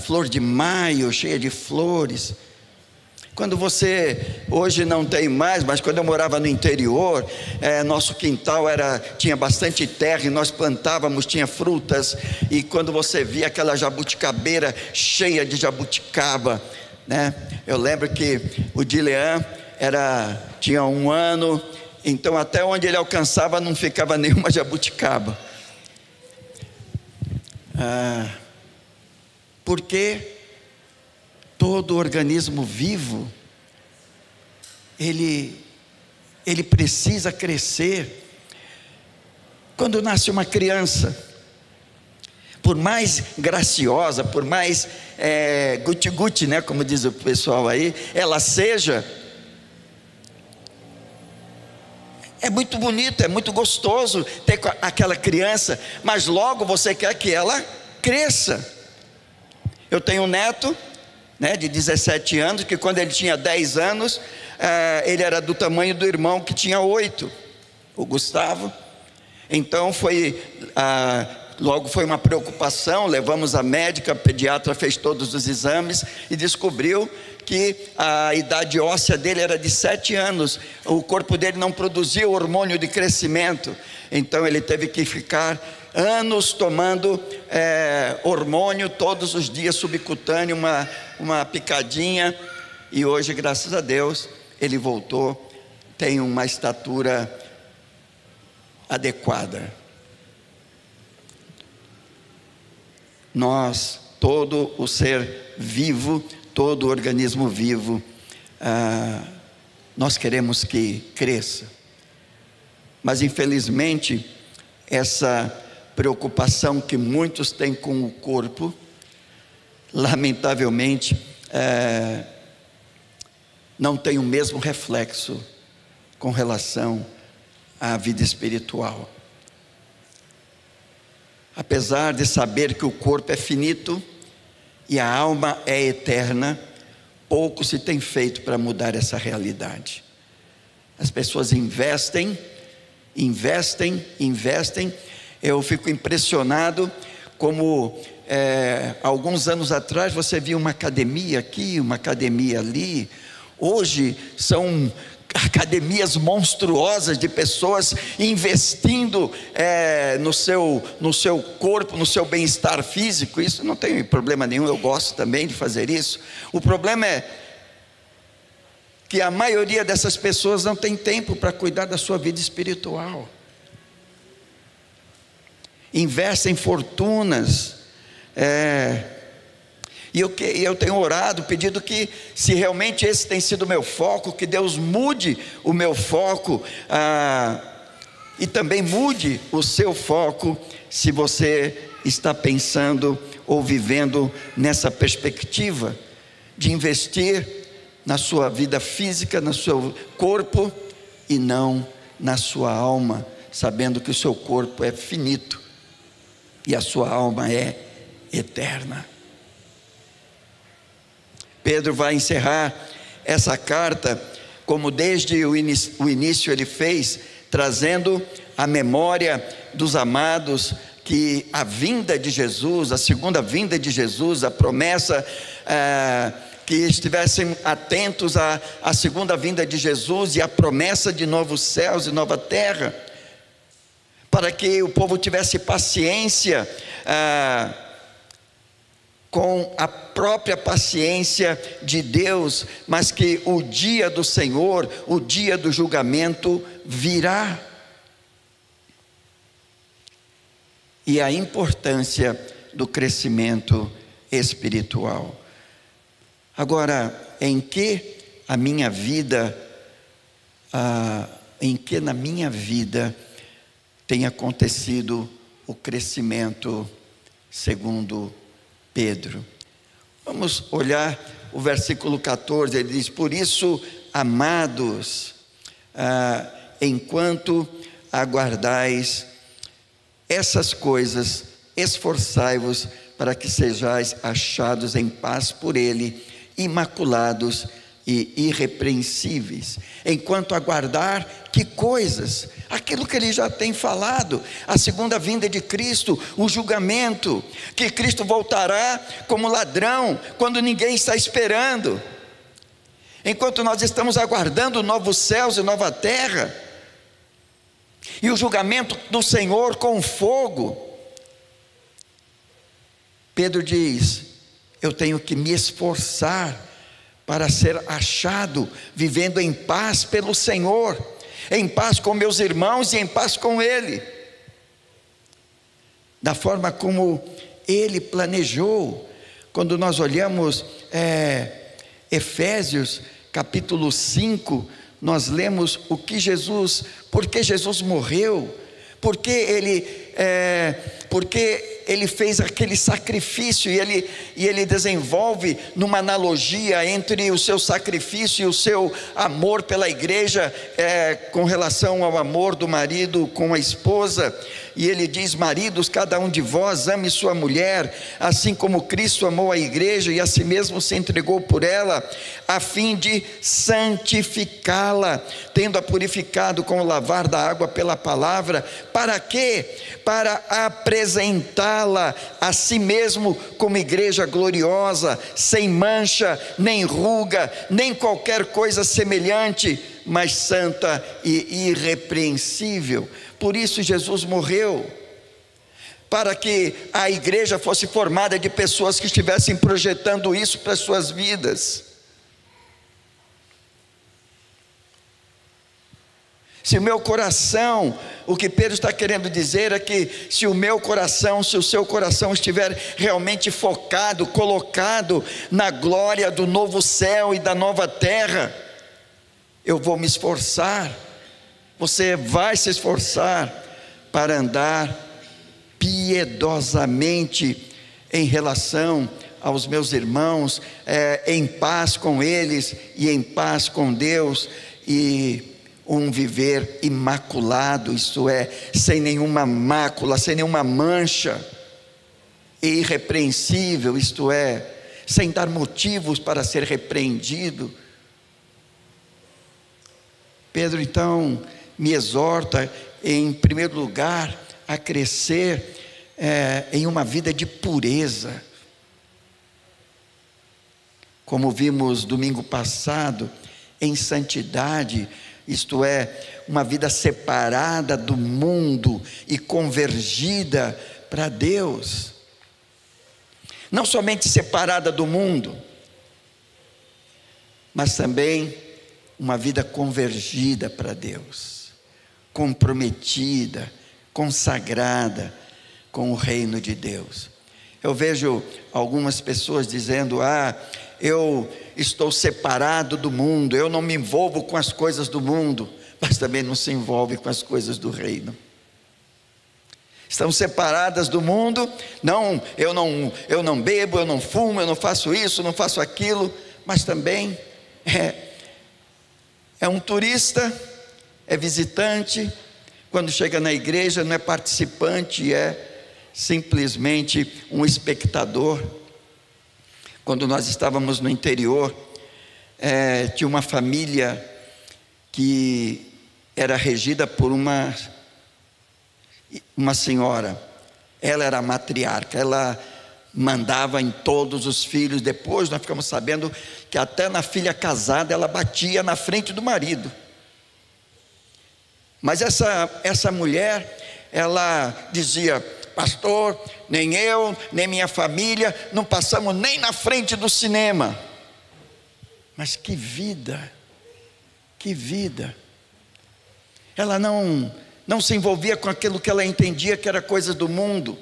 flor de maio cheia de flores. Quando você, hoje não tem mais, mas quando eu morava no interior, nosso quintal tinha bastante terra, e nós plantávamos, tinha frutas, e quando você via aquela jabuticabeira cheia de jabuticaba, né? Eu lembro que o Dilean tinha 1 ano, então até onde ele alcançava não ficava nenhuma jabuticaba. Porque todo organismo vivo, ele precisa crescer. Quando nasce uma criança, por mais graciosa, por mais guti-guti, né, como diz o pessoal aí, ela seja, é muito bonito, é muito gostoso ter aquela criança, mas logo você quer que ela cresça. Eu tenho um neto, né, de 17 anos, que quando ele tinha 10 anos, ele era do tamanho do irmão que tinha 8, o Gustavo. Então logo foi uma preocupação, levamos a médica, a pediatra fez todos os exames e descobriu que a idade óssea dele era de 7 anos, o corpo dele não produzia o hormônio de crescimento, então ele teve que ficar anos tomando hormônio todos os dias, subcutâneo, uma picadinha, e hoje, graças a Deus, ele voltou, tem uma estatura adequada. Todo o ser vivo todo organismo vivo, nós queremos que cresça. Mas infelizmente, essa preocupação que muitos têm com o corpo, lamentavelmente, não tem o mesmo reflexo com relação à vida espiritual. Apesar de saber que o corpo é finito e a alma é eterna, pouco se tem feito para mudar essa realidade. As pessoas investem. Eu fico impressionado como alguns anos atrás você via uma academia aqui, uma academia ali. Hoje são academias monstruosas de pessoas investindo no seu corpo, no seu bem-estar físico. Isso não tem problema nenhum, eu gosto também de fazer isso. O problema é que a maioria dessas pessoas não tem tempo para cuidar da sua vida espiritual. Investem fortunas, e eu tenho orado, pedido que, se realmente esse tem sido o meu foco, que Deus mude o meu foco, e também mude o seu foco, se você está pensando ou vivendo nessa perspectiva de investir na sua vida física, no seu corpo, e não na sua alma, sabendo que o seu corpo é finito e a sua alma é eterna. Pedro vai encerrar essa carta, como desde o início ele fez, trazendo a memória dos amados, que a vinda de Jesus, a segunda vinda de Jesus, a promessa, que estivessem atentos à segunda vinda de Jesus e à promessa de novos céus e nova terra, para que o povo tivesse paciência, com a própria paciência de Deus, mas que o dia do Senhor, o dia do julgamento virá. E a importância do crescimento espiritual. Agora, em que na minha vida tem acontecido o crescimento segundo Pedro? Vamos olhar o versículo 14, ele diz: por isso, amados, enquanto aguardais essas coisas, esforçai-vos para que sejais achados em paz por ele, imaculados e irrepreensíveis. Enquanto aguardar, que coisas? Aquilo que ele já tem falado, a segunda vinda de Cristo, o julgamento, que Cristo voltará como ladrão, quando ninguém está esperando. Enquanto nós estamos aguardando novos céus e nova terra, e o julgamento do Senhor com fogo, Pedro diz: eu tenho que me esforçar para ser achado, vivendo em paz pelo Senhor, em paz com meus irmãos e em paz com Ele, da forma como Ele planejou. Quando nós olhamos Efésios capítulo 5, nós lemos o que Jesus, porque Jesus morreu, porque ele fez aquele sacrifício, e ele desenvolve numa analogia entre o seu sacrifício e o seu amor pela igreja, com relação ao amor do marido com a esposa. E ele diz: maridos, cada um de vós ame sua mulher, assim como Cristo amou a igreja e a si mesmo se entregou por ela, a fim de santificá-la, tendo-a purificado com o lavar da água pela palavra. Para quê? Para apresentá-la a si mesmo como igreja gloriosa, sem mancha, nem ruga, nem qualquer coisa semelhante, mas santa e irrepreensível. Por isso Jesus morreu, para que a igreja fosse formada de pessoas que estivessem projetando isso para as suas vidas. Se o meu coração, o que Pedro está querendo dizer é que se o meu coração, se o seu coração estiver realmente focado, colocado na glória do novo céu e da nova terra, eu vou me esforçar, você vai se esforçar para andar piedosamente em relação aos meus irmãos, em paz com eles e em paz com Deus, e um viver imaculado, isto é, sem nenhuma mácula, sem nenhuma mancha, e irrepreensível, isto é, sem dar motivos para ser repreendido. Pedro então me exorta, em primeiro lugar, a crescer em uma vida de pureza. Como vimos domingo passado, em santidade, isto é, uma vida separada do mundo e convergida para Deus. Não somente separada do mundo, mas também uma vida convergida para Deus, comprometida, consagrada com o reino de Deus. Eu vejo algumas pessoas dizendo: eu estou separado do mundo, eu não me envolvo com as coisas do mundo, mas também não se envolve com as coisas do reino. Estão separadas do mundo, eu não bebo, eu não fumo, eu não faço isso, não faço aquilo, mas também é um turista, é visitante, quando chega na igreja não é participante, é simplesmente um espectador. Quando nós estávamos no interior, tinha uma família que era regida por uma senhora. Ela era a matriarca, ela mandava em todos os filhos. Depois nós ficamos sabendo que até na filha casada ela batia na frente do marido. Mas essa mulher, ela dizia: pastor, nem eu, nem minha família, não passamos nem na frente do cinema. Mas que vida, que vida. Ela não se envolvia com aquilo que ela entendia que era coisa do mundo,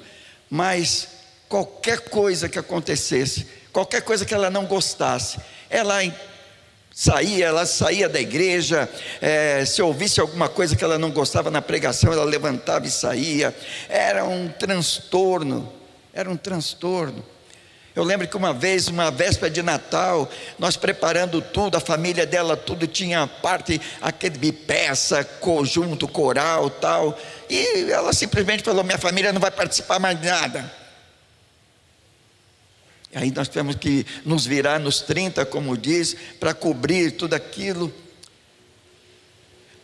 mas qualquer coisa que acontecesse, qualquer coisa que ela não gostasse, ela saía da igreja, se ouvisse alguma coisa que ela não gostava na pregação, ela levantava e saía. Era um transtorno. Eu lembro que uma vez, uma véspera de Natal, nós preparando tudo, a família dela tudo tinha parte, aquele peça, conjunto, coral, tal, e ela simplesmente falou: minha família não vai participar mais de nada. Aí nós tivemos que nos virar nos 30, como diz, para cobrir tudo aquilo.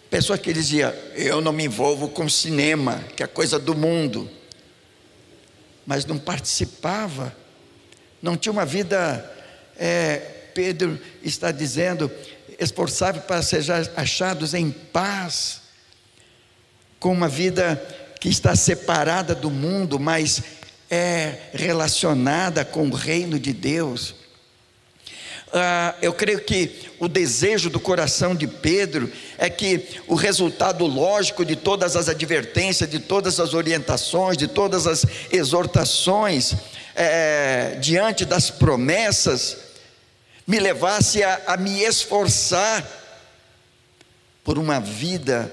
Pessoa que dizia: eu não me envolvo com cinema, que é coisa do mundo, mas não participava, não tinha uma vida, Pedro está dizendo, esforçável para ser achados em paz, com uma vida que está separada do mundo, mas relacionada com o reino de Deus. Eu creio que o desejo do coração de Pedro é que o resultado lógico de todas as advertências, de todas as orientações, de todas as exortações, diante das promessas, me levasse a me esforçar por uma vida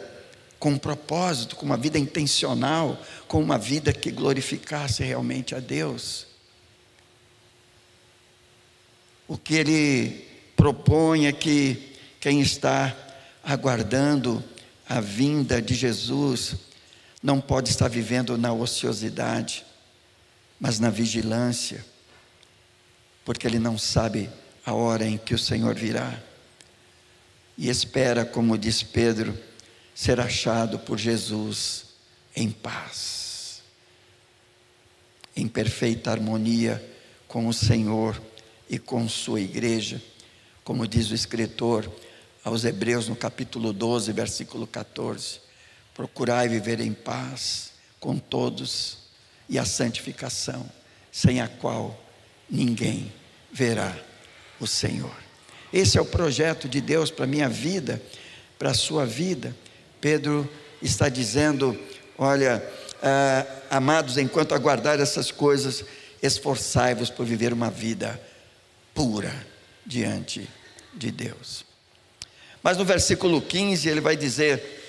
com propósito, com uma vida intencional, com uma vida que glorificasse realmente a Deus. O que ele propõe é que quem está aguardando a vinda de Jesus não pode estar vivendo na ociosidade, mas na vigilância, porque ele não sabe a hora em que o Senhor virá, e espera, como diz Pedro, ser achado por Jesus em paz, em perfeita harmonia com o Senhor e com sua igreja, como diz o escritor aos Hebreus no capítulo 12, versículo 14: procurai viver em paz com todos e a santificação, sem a qual ninguém verá o Senhor. Esse é o projeto de Deus para a minha vida, para a sua vida. Pedro está dizendo: olha, amados, enquanto aguardar essas coisas, esforçai-vos por viver uma vida pura diante de Deus. Mas no versículo 15 ele vai dizer: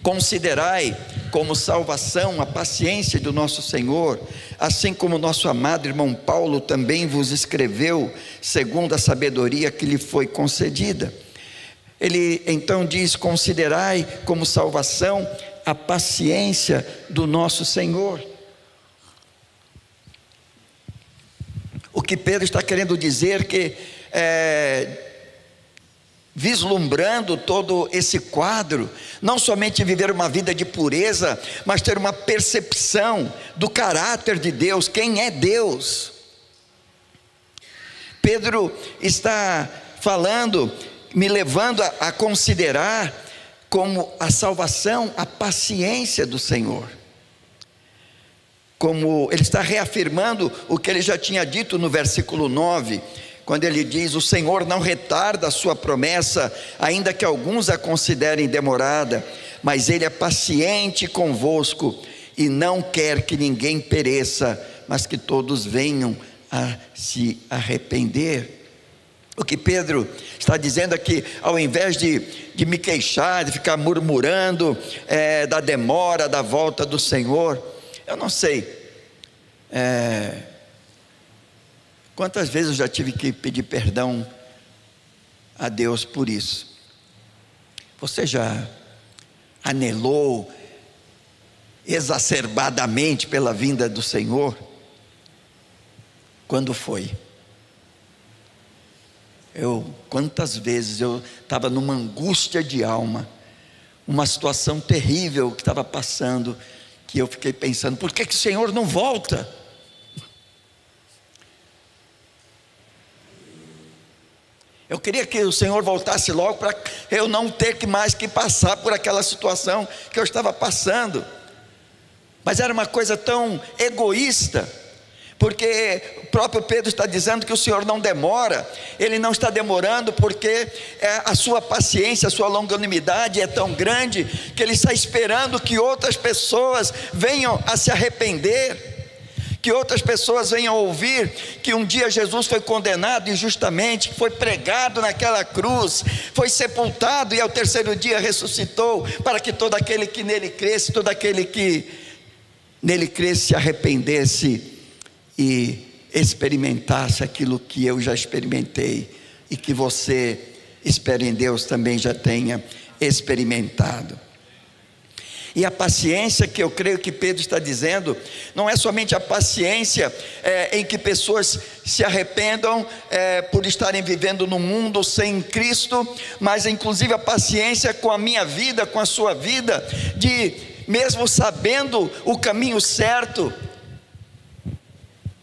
considerai como salvação a paciência do nosso Senhor, assim como nosso amado irmão Paulo também vos escreveu, segundo a sabedoria que lhe foi concedida. Ele então diz: considerai como salvação a paciência do nosso Senhor. O que Pedro está querendo dizer que vislumbrando todo esse quadro, não somente viver uma vida de pureza, mas ter uma percepção do caráter de Deus, quem é Deus. Pedro está falando, me levando a considerar como a salvação, a paciência do Senhor. Como ele está reafirmando o que ele já tinha dito no versículo 9, quando ele diz: o Senhor não retarda a sua promessa, ainda que alguns a considerem demorada, mas ele é paciente convosco e não quer que ninguém pereça, mas que todos venham a se arrepender. O que Pedro está dizendo aqui, ao invés de me queixar, de ficar murmurando da demora, da volta do Senhor, eu não sei quantas vezes eu já tive que pedir perdão a Deus por isso. Você já anelou exacerbadamente pela vinda do Senhor? Quando foi? Quantas vezes eu estava numa angústia de alma, uma situação terrível que estava passando, que eu fiquei pensando: por que o Senhor não volta? Eu queria que o Senhor voltasse logo para eu não ter mais que passar por aquela situação que eu estava passando. Mas era uma coisa tão egoísta, porque o próprio Pedro está dizendo que o Senhor não demora. Ele não está demorando porque a sua paciência, a sua longanimidade é tão grande, que ele está esperando que outras pessoas venham a se arrepender, que outras pessoas venham ouvir que um dia Jesus foi condenado injustamente, que foi pregado naquela cruz, foi sepultado e ao terceiro dia ressuscitou, para que todo aquele que nele cresce, todo aquele que nele cresce se arrependesse e experimentasse aquilo que eu já experimentei e que você, espera em Deus, também já tenha experimentado. E a paciência que eu creio que Pedro está dizendo, não é somente a paciência em que pessoas se arrependam por estarem vivendo no mundo sem Cristo, mas inclusive a paciência com a minha vida, com a sua vida, de mesmo sabendo o caminho certo,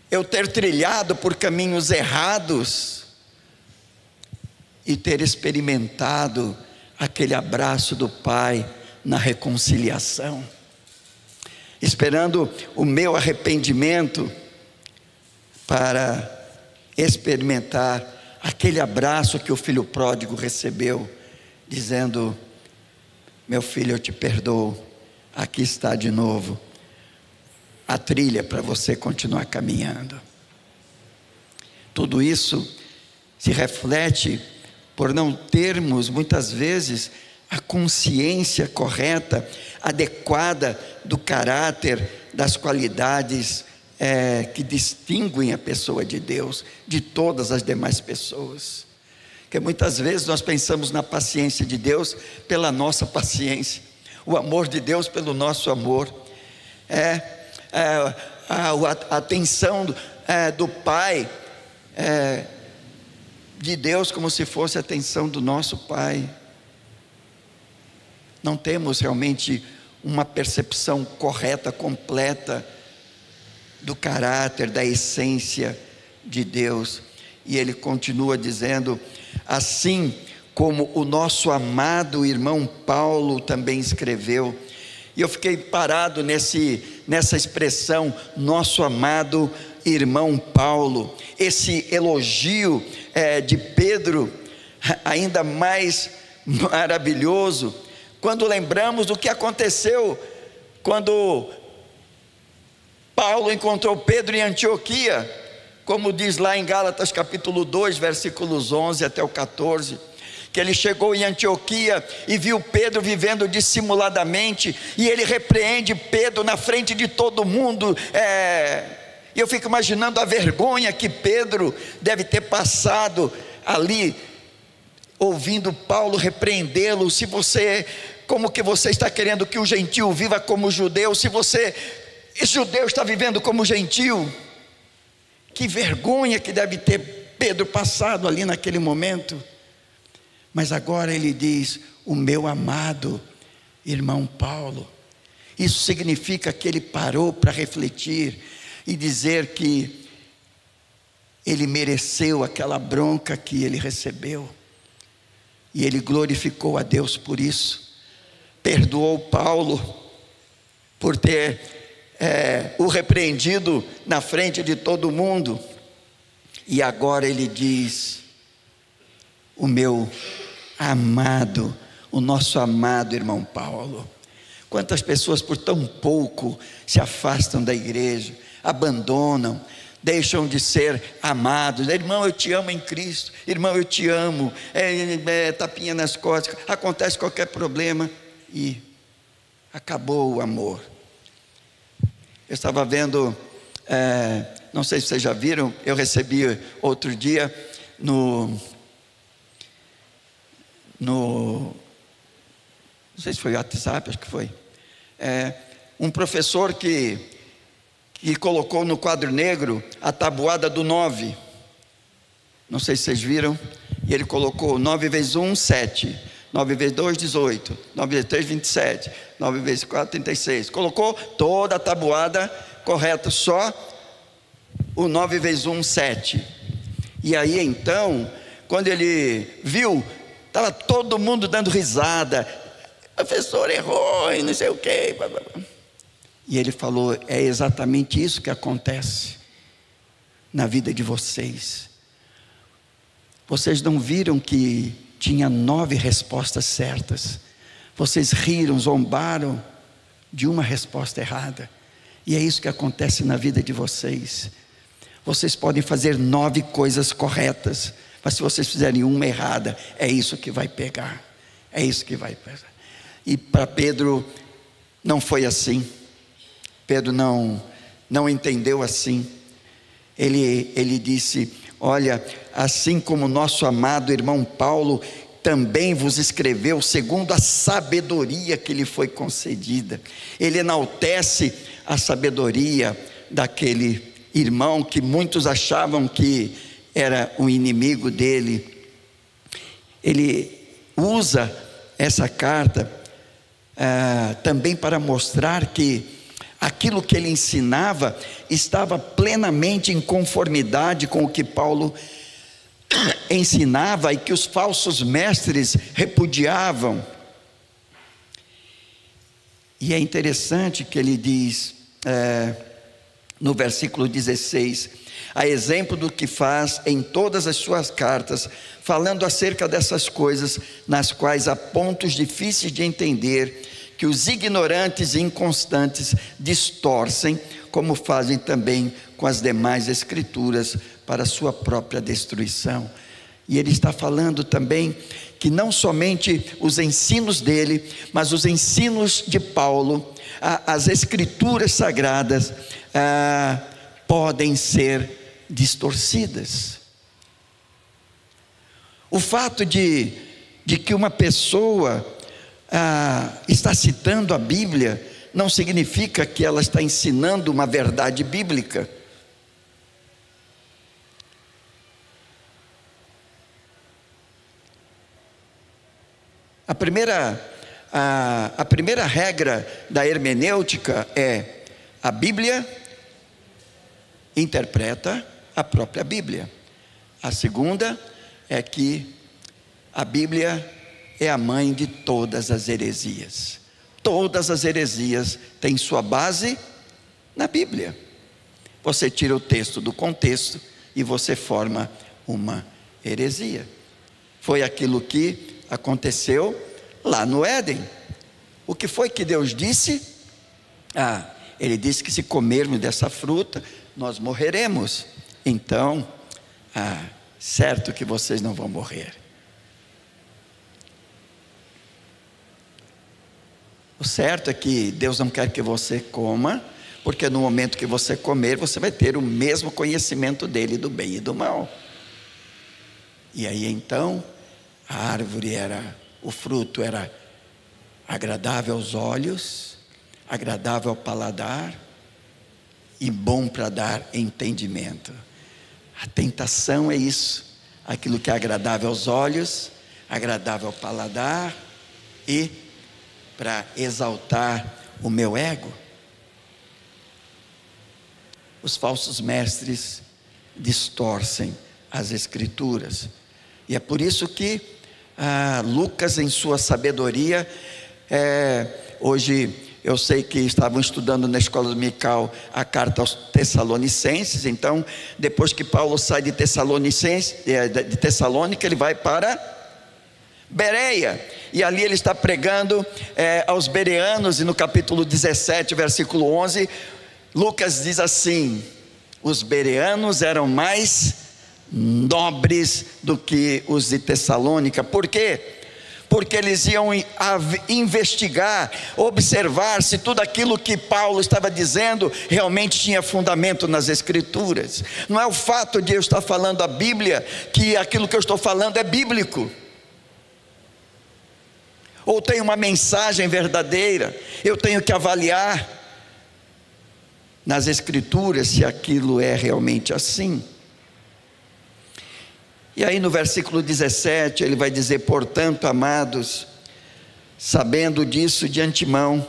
eu ter trilhado por caminhos errados e ter experimentado aquele abraço do Pai na reconciliação, esperando o meu arrependimento para experimentar aquele abraço que o filho pródigo recebeu, dizendo: meu filho, eu te perdoo, aqui está de novo a trilha para você continuar caminhando. Tudo isso se reflete por não termos muitas vezes a consciência correta, adequada do caráter, das qualidades que distinguem a pessoa de Deus de todas as demais pessoas. Porque muitas vezes nós pensamos na paciência de Deus pela nossa paciência, o amor de Deus pelo nosso amor, a atenção do Pai, de Deus, como se fosse a atenção do nosso Pai. Não temos realmente uma percepção correta, completa do caráter, da essência de Deus. E ele continua dizendo: assim como o nosso amado irmão Paulo também escreveu. E eu fiquei parado nessa expressão, nosso amado irmão Paulo. Esse elogio de Pedro, ainda mais maravilhoso, quando lembramos do que aconteceu quando Paulo encontrou Pedro em Antioquia, como diz lá em Gálatas capítulo 2, versículos 11 até o 14, que ele chegou em Antioquia e viu Pedro vivendo dissimuladamente, e ele repreende Pedro na frente de todo mundo. E eu fico imaginando a vergonha que Pedro deve ter passado ali, ouvindo Paulo repreendê-lo. Como que você está querendo que o gentio viva como judeu, se você, judeu, está vivendo como gentio? Que vergonha que deve ter Pedro passado ali naquele momento. Mas agora ele diz: o meu amado irmão Paulo. Isso significa que ele parou para refletir e dizer que ele mereceu aquela bronca que ele recebeu, e ele glorificou a Deus por isso. Perdoou Paulo por ter o repreendido na frente de todo mundo, e agora ele diz: o meu amado, o nosso amado irmão Paulo. Quantas pessoas por tão pouco se afastam da igreja, abandonam, deixam de ser amados. Irmão, eu te amo em Cristo. Irmão, eu te amo. Tapinha nas costas, acontece qualquer problema e acabou o amor. Eu estava vendo, não sei se vocês já viram, eu recebi outro dia não sei se foi WhatsApp, acho que foi, um professor que colocou no quadro negro a tabuada do 9, não sei se vocês viram, e ele colocou 9 vezes 1, 7, 9 vezes 2, 18, 9 vezes 3, 27, 9 vezes 4, 36, colocou toda a tabuada correta, só o 9 vezes 1, 7, e aí então, quando ele viu, estava todo mundo dando risada, o professor errou e não sei o que, e ele falou: é exatamente isso que acontece na vida de vocês. Vocês não viram que tinha 9 respostas certas? Vocês riram, zombaram de uma resposta errada, e é isso que acontece na vida de vocês. Vocês podem fazer 9 coisas corretas, mas se vocês fizerem uma errada, é isso que vai pegar, é isso que vai pegar. E para Pedro não foi assim. Pedro não entendeu assim. Ele disse: olha, assim como nosso amado irmão Paulo também vos escreveu segundo a sabedoria que lhe foi concedida. Ele enaltece a sabedoria daquele irmão que muitos achavam que era um inimigo dele. Ele usa essa carta também para mostrar que aquilo que ele ensinava estava plenamente em conformidade com o que Paulo ensinava e que os falsos mestres repudiavam. E é interessante que ele diz no versículo 16: a exemplo do que faz em todas as suas cartas, falando acerca dessas coisas, nas quais há pontos difíceis de entender, que os ignorantes e inconstantes distorcem, como fazem também com as demais escrituras, para a sua própria destruição. E ele está falando também que não somente os ensinos dele, mas os ensinos de Paulo, as escrituras sagradas, podem ser distorcidas. O fato de que uma pessoa está citando a Bíblia não significa que ela está ensinando uma verdade bíblica. A primeira regra da hermenêutica é: a Bíblia interpreta a própria Bíblia. A segunda é que a Bíblia é a mãe de todas as heresias. Todas as heresias têm sua base na Bíblia. Você tira o texto do contexto e você forma uma heresia. Foi aquilo que aconteceu lá no Éden. O que foi que Deus disse? Ele disse que se comermos dessa fruta, nós morreremos. Então, certo que vocês não vão morrer. O certo é que Deus não quer que você coma, porque no momento que você comer, você vai ter o mesmo conhecimento dele, do bem e do mal. E aí então, a árvore o fruto era agradável aos olhos, agradável ao paladar e bom para dar entendimento. A tentação é isso, aquilo que é agradável aos olhos, agradável ao paladar e para exaltar o meu ego. Os falsos mestres distorcem as Escrituras, e é por isso que Lucas, em sua sabedoria, hoje eu sei que estavam estudando na escola dominical a carta aos Tessalonicenses. Então, depois que Paulo sai de Tessalônica, ele vai para Bereia, e ali ele está pregando aos bereanos, e no capítulo 17, versículo 11, Lucas diz assim: os bereanos eram mais nobres do que os de Tessalônica. Por quê? Porque eles iam investigar, observar se tudo aquilo que Paulo estava dizendo realmente tinha fundamento nas Escrituras. Não é o fato de eu estar falando a Bíblia que aquilo que eu estou falando é bíblico, ou tem uma mensagem verdadeira. Eu tenho que avaliar nas Escrituras se aquilo é realmente assim. E aí no versículo 17 ele vai dizer: portanto, amados, sabendo disso de antemão,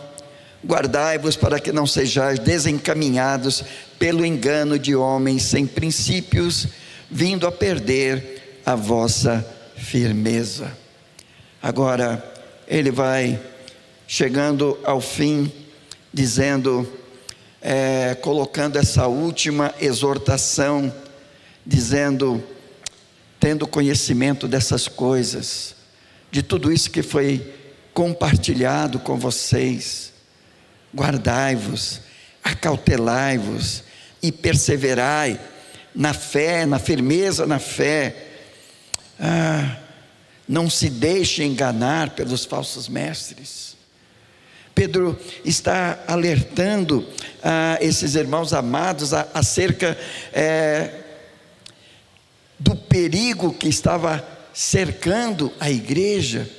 guardai-vos para que não sejais desencaminhados pelo engano de homens sem princípios, vindo a perder a vossa firmeza. Agora ele vai chegando ao fim, dizendo, colocando essa última exortação, dizendo: tendo conhecimento dessas coisas, de tudo isso que foi compartilhado com vocês, guardai-vos, acautelai-vos e perseverai na fé, na firmeza na fé. Não se deixe enganar pelos falsos mestres. Pedro está alertando esses irmãos amados acerca do perigo que estava cercando a igreja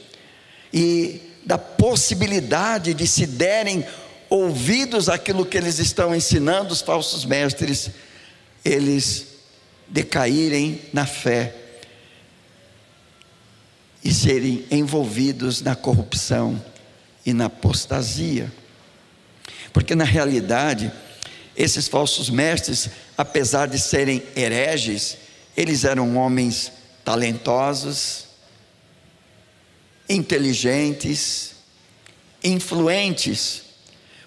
e da possibilidade de se derem ouvidos àquilo que eles estão ensinando, os falsos mestres, eles decaírem na fé e serem envolvidos na corrupção e na apostasia. Porque na realidade, esses falsos mestres, apesar de serem hereges, eles eram homens talentosos, inteligentes, influentes.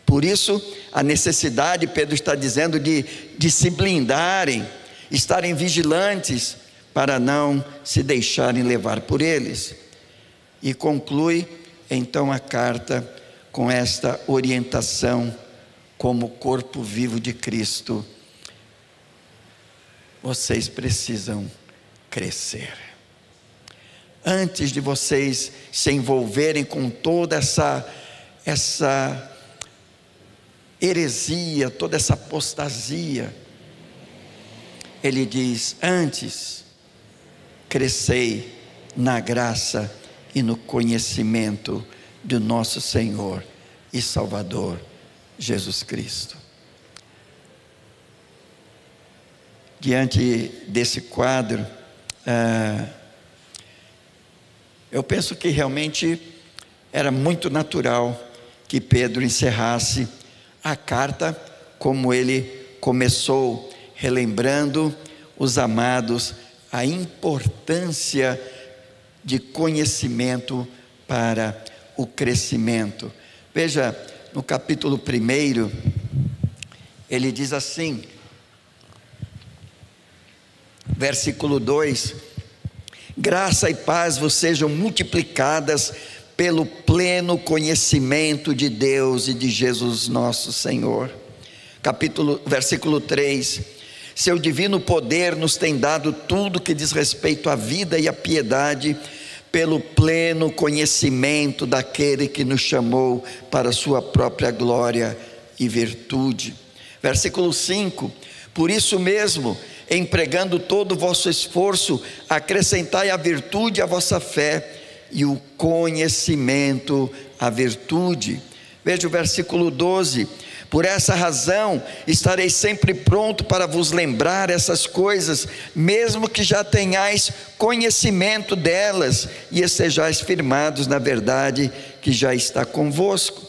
Por isso, a necessidade, Pedro está dizendo, de se blindarem, estarem vigilantes, para não se deixarem levar por eles. E conclui então a carta com esta orientação: como corpo vivo de Cristo, vocês precisam crescer. Antes de vocês se envolverem com toda essa heresia, toda essa apostasia, ele diz: antes, crescei na graça e no conhecimento do nosso Senhor e Salvador Jesus Cristo. Diante desse quadro, eu penso que realmente era muito natural que Pedro encerrasse a carta como ele começou, relembrando os amados a importância de conhecimento para o crescimento. Veja, no capítulo 1, ele diz assim, versículo 2: graça e paz vos sejam multiplicadas pelo pleno conhecimento de Deus e de Jesus nosso Senhor. Versículo 3: seu divino poder nos tem dado tudo que diz respeito à vida e à piedade, pelo pleno conhecimento daquele que nos chamou para a sua própria glória e virtude. Versículo 5: por isso mesmo, empregando todo o vosso esforço, acrescentai a virtude à vossa fé, e o conhecimento à virtude. Veja o versículo 12: por essa razão estarei sempre pronto para vos lembrar essas coisas, mesmo que já tenhais conhecimento delas, e estejais firmados na verdade que já está convosco.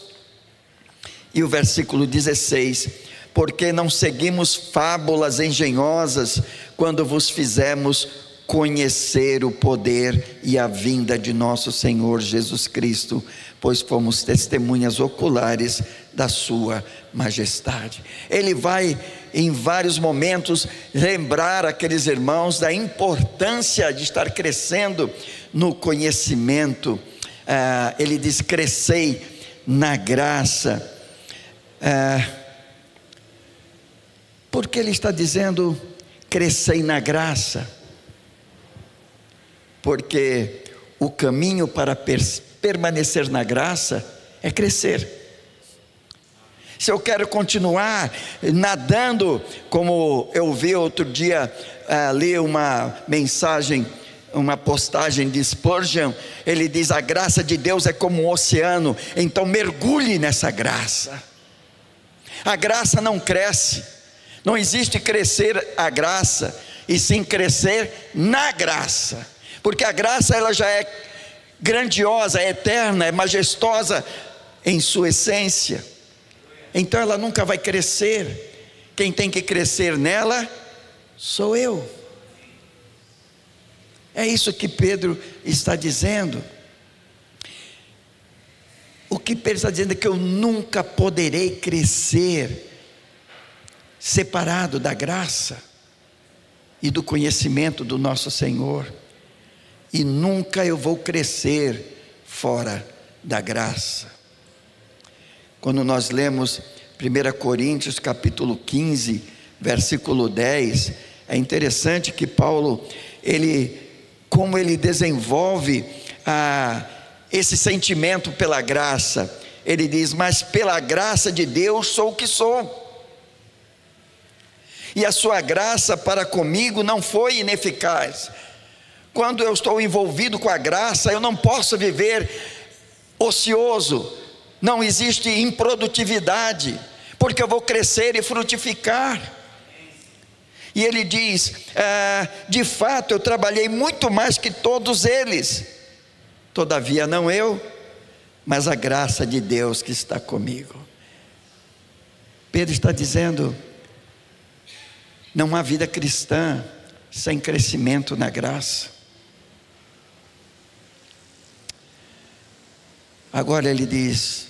E o versículo 16: porque não seguimos fábulas engenhosas, quando vos fizemos conhecer o poder e a vinda de nosso Senhor Jesus Cristo, pois fomos testemunhas oculares da sua majestade. Ele vai em vários momentos lembrar aqueles irmãos da importância de estar crescendo no conhecimento. Ele diz: crescei na graça. Por que ele está dizendo crescei na graça? Porque o caminho para permanecer na graça é crescer. Se eu quero continuar nadando, como eu vi outro dia, li uma mensagem, uma postagem de Spurgeon, ele diz: a graça de Deus é como um oceano, então mergulhe nessa graça. A graça não cresce, não existe crescer a graça, e sim crescer na graça, porque a graça ela já é grandiosa, é eterna, é majestosa em sua essência, então ela nunca vai crescer. Quem tem que crescer nela sou eu. É isso que Pedro está dizendo. O que Pedro está dizendo é que eu nunca poderei crescer separado da graça e do conhecimento do nosso Senhor, e nunca eu vou crescer fora da graça. Quando nós lemos 1 Coríntios capítulo 15, versículo 10, é interessante que Paulo, como ele desenvolve esse sentimento pela graça. Ele diz: mas pela graça de Deus sou o que sou, e a sua graça para comigo não foi ineficaz. Quando eu estou envolvido com a graça, eu não posso viver ocioso, não existe improdutividade, porque eu vou crescer e frutificar. E ele diz: de fato eu trabalhei muito mais que todos eles, todavia não eu, mas a graça de Deus que está comigo. Pedro está dizendo: não há vida cristã sem crescimento na graça. Agora ele diz: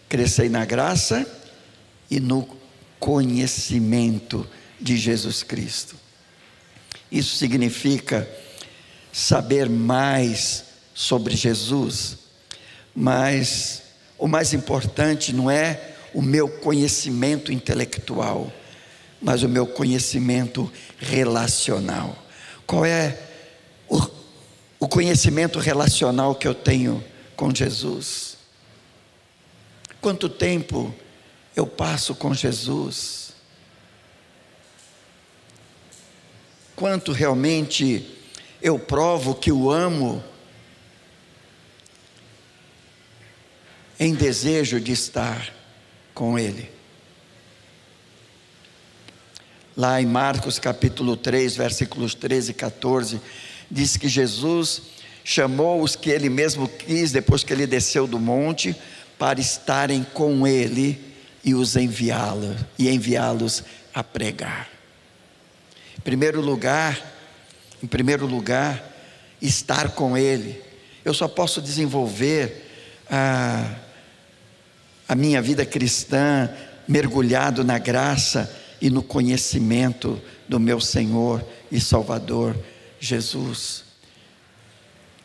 crescei na graça e no conhecimento de Jesus Cristo. Isso significa saber mais sobre Jesus, mas o mais importante não é o meu conhecimento intelectual, mas o meu conhecimento relacional. Qual é o conhecimento relacional que eu tenho com Jesus? Quanto tempo eu passo com Jesus? Quanto realmente eu provo que o amo em desejo de estar com Ele? Lá em Marcos capítulo 3, versículos 13 e 14, diz que Jesus chamou os que Ele mesmo quis, depois que Ele desceu do monte, para estarem com Ele e enviá-los a pregar. Em primeiro lugar, estar com Ele. Eu só posso desenvolver a minha vida cristã mergulhado na graça e no conhecimento do meu Senhor e Salvador Jesus.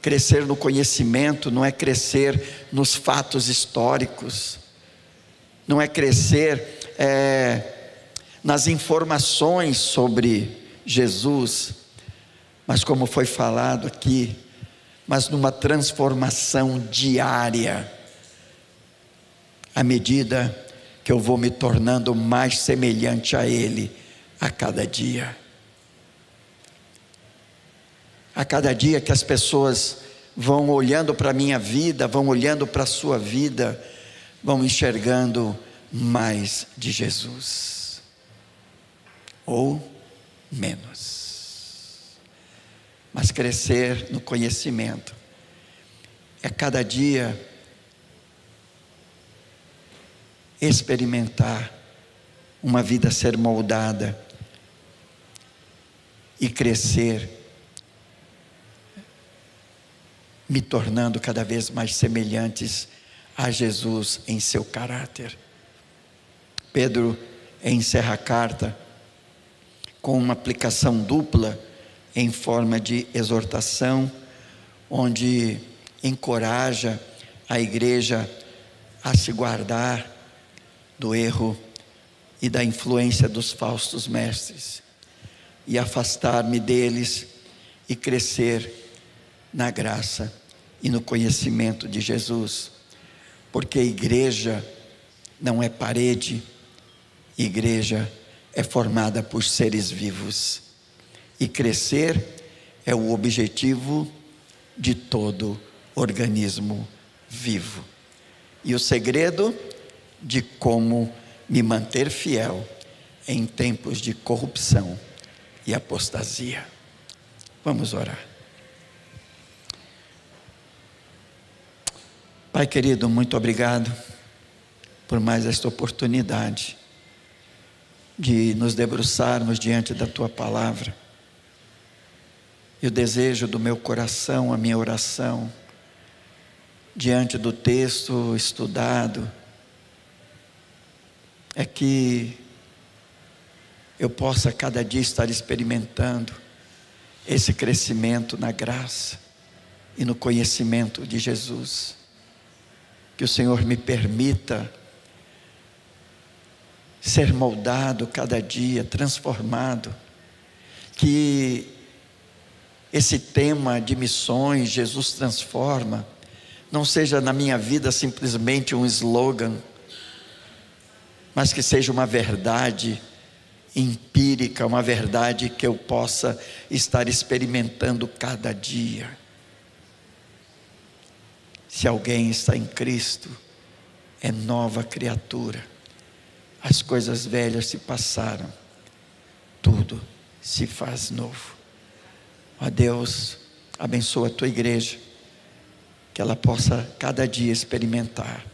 Crescer no conhecimento não é crescer nos fatos históricos, não é crescer nas informações sobre Jesus, mas como foi falado aqui, mas numa transformação diária, à medida que eu vou me tornando mais semelhante a Ele a cada dia. A cada dia que as pessoas vão olhando para a minha vida, vão olhando para a sua vida, vão enxergando mais de Jesus, ou menos. Mas crescer no conhecimento é cada dia experimentar uma vida ser moldada e crescer, me tornando cada vez mais semelhantes a Jesus em seu caráter. Pedro encerra a carta com uma aplicação dupla em forma de exortação, onde encoraja a igreja a se guardar do erro e da influência dos falsos mestres, e afastar-me deles e crescer na graça e no conhecimento de Jesus, porque a igreja não é parede, igreja é formada por seres vivos, e crescer é o objetivo de todo organismo vivo, e o segredo de como me manter fiel em tempos de corrupção e apostasia. Vamos orar. Pai querido, muito obrigado por mais esta oportunidade de nos debruçarmos diante da Tua Palavra. E o desejo do meu coração, a minha oração, diante do texto estudado, é que eu possa cada dia estar experimentando esse crescimento na graça e no conhecimento de Jesus. Que o Senhor me permita ser moldado cada dia, transformado. Que esse tema de missões, Jesus transforma, não seja na minha vida simplesmente um slogan, mas que seja uma verdade empírica, uma verdade que eu possa estar experimentando cada dia. Se alguém está em Cristo, é nova criatura. As coisas velhas se passaram, tudo se faz novo. Ó Deus, abençoa a Tua igreja, que ela possa cada dia experimentar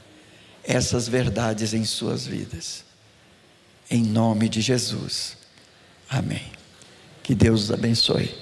essas verdades em suas vidas. Em nome de Jesus. Amém. Que Deus os abençoe.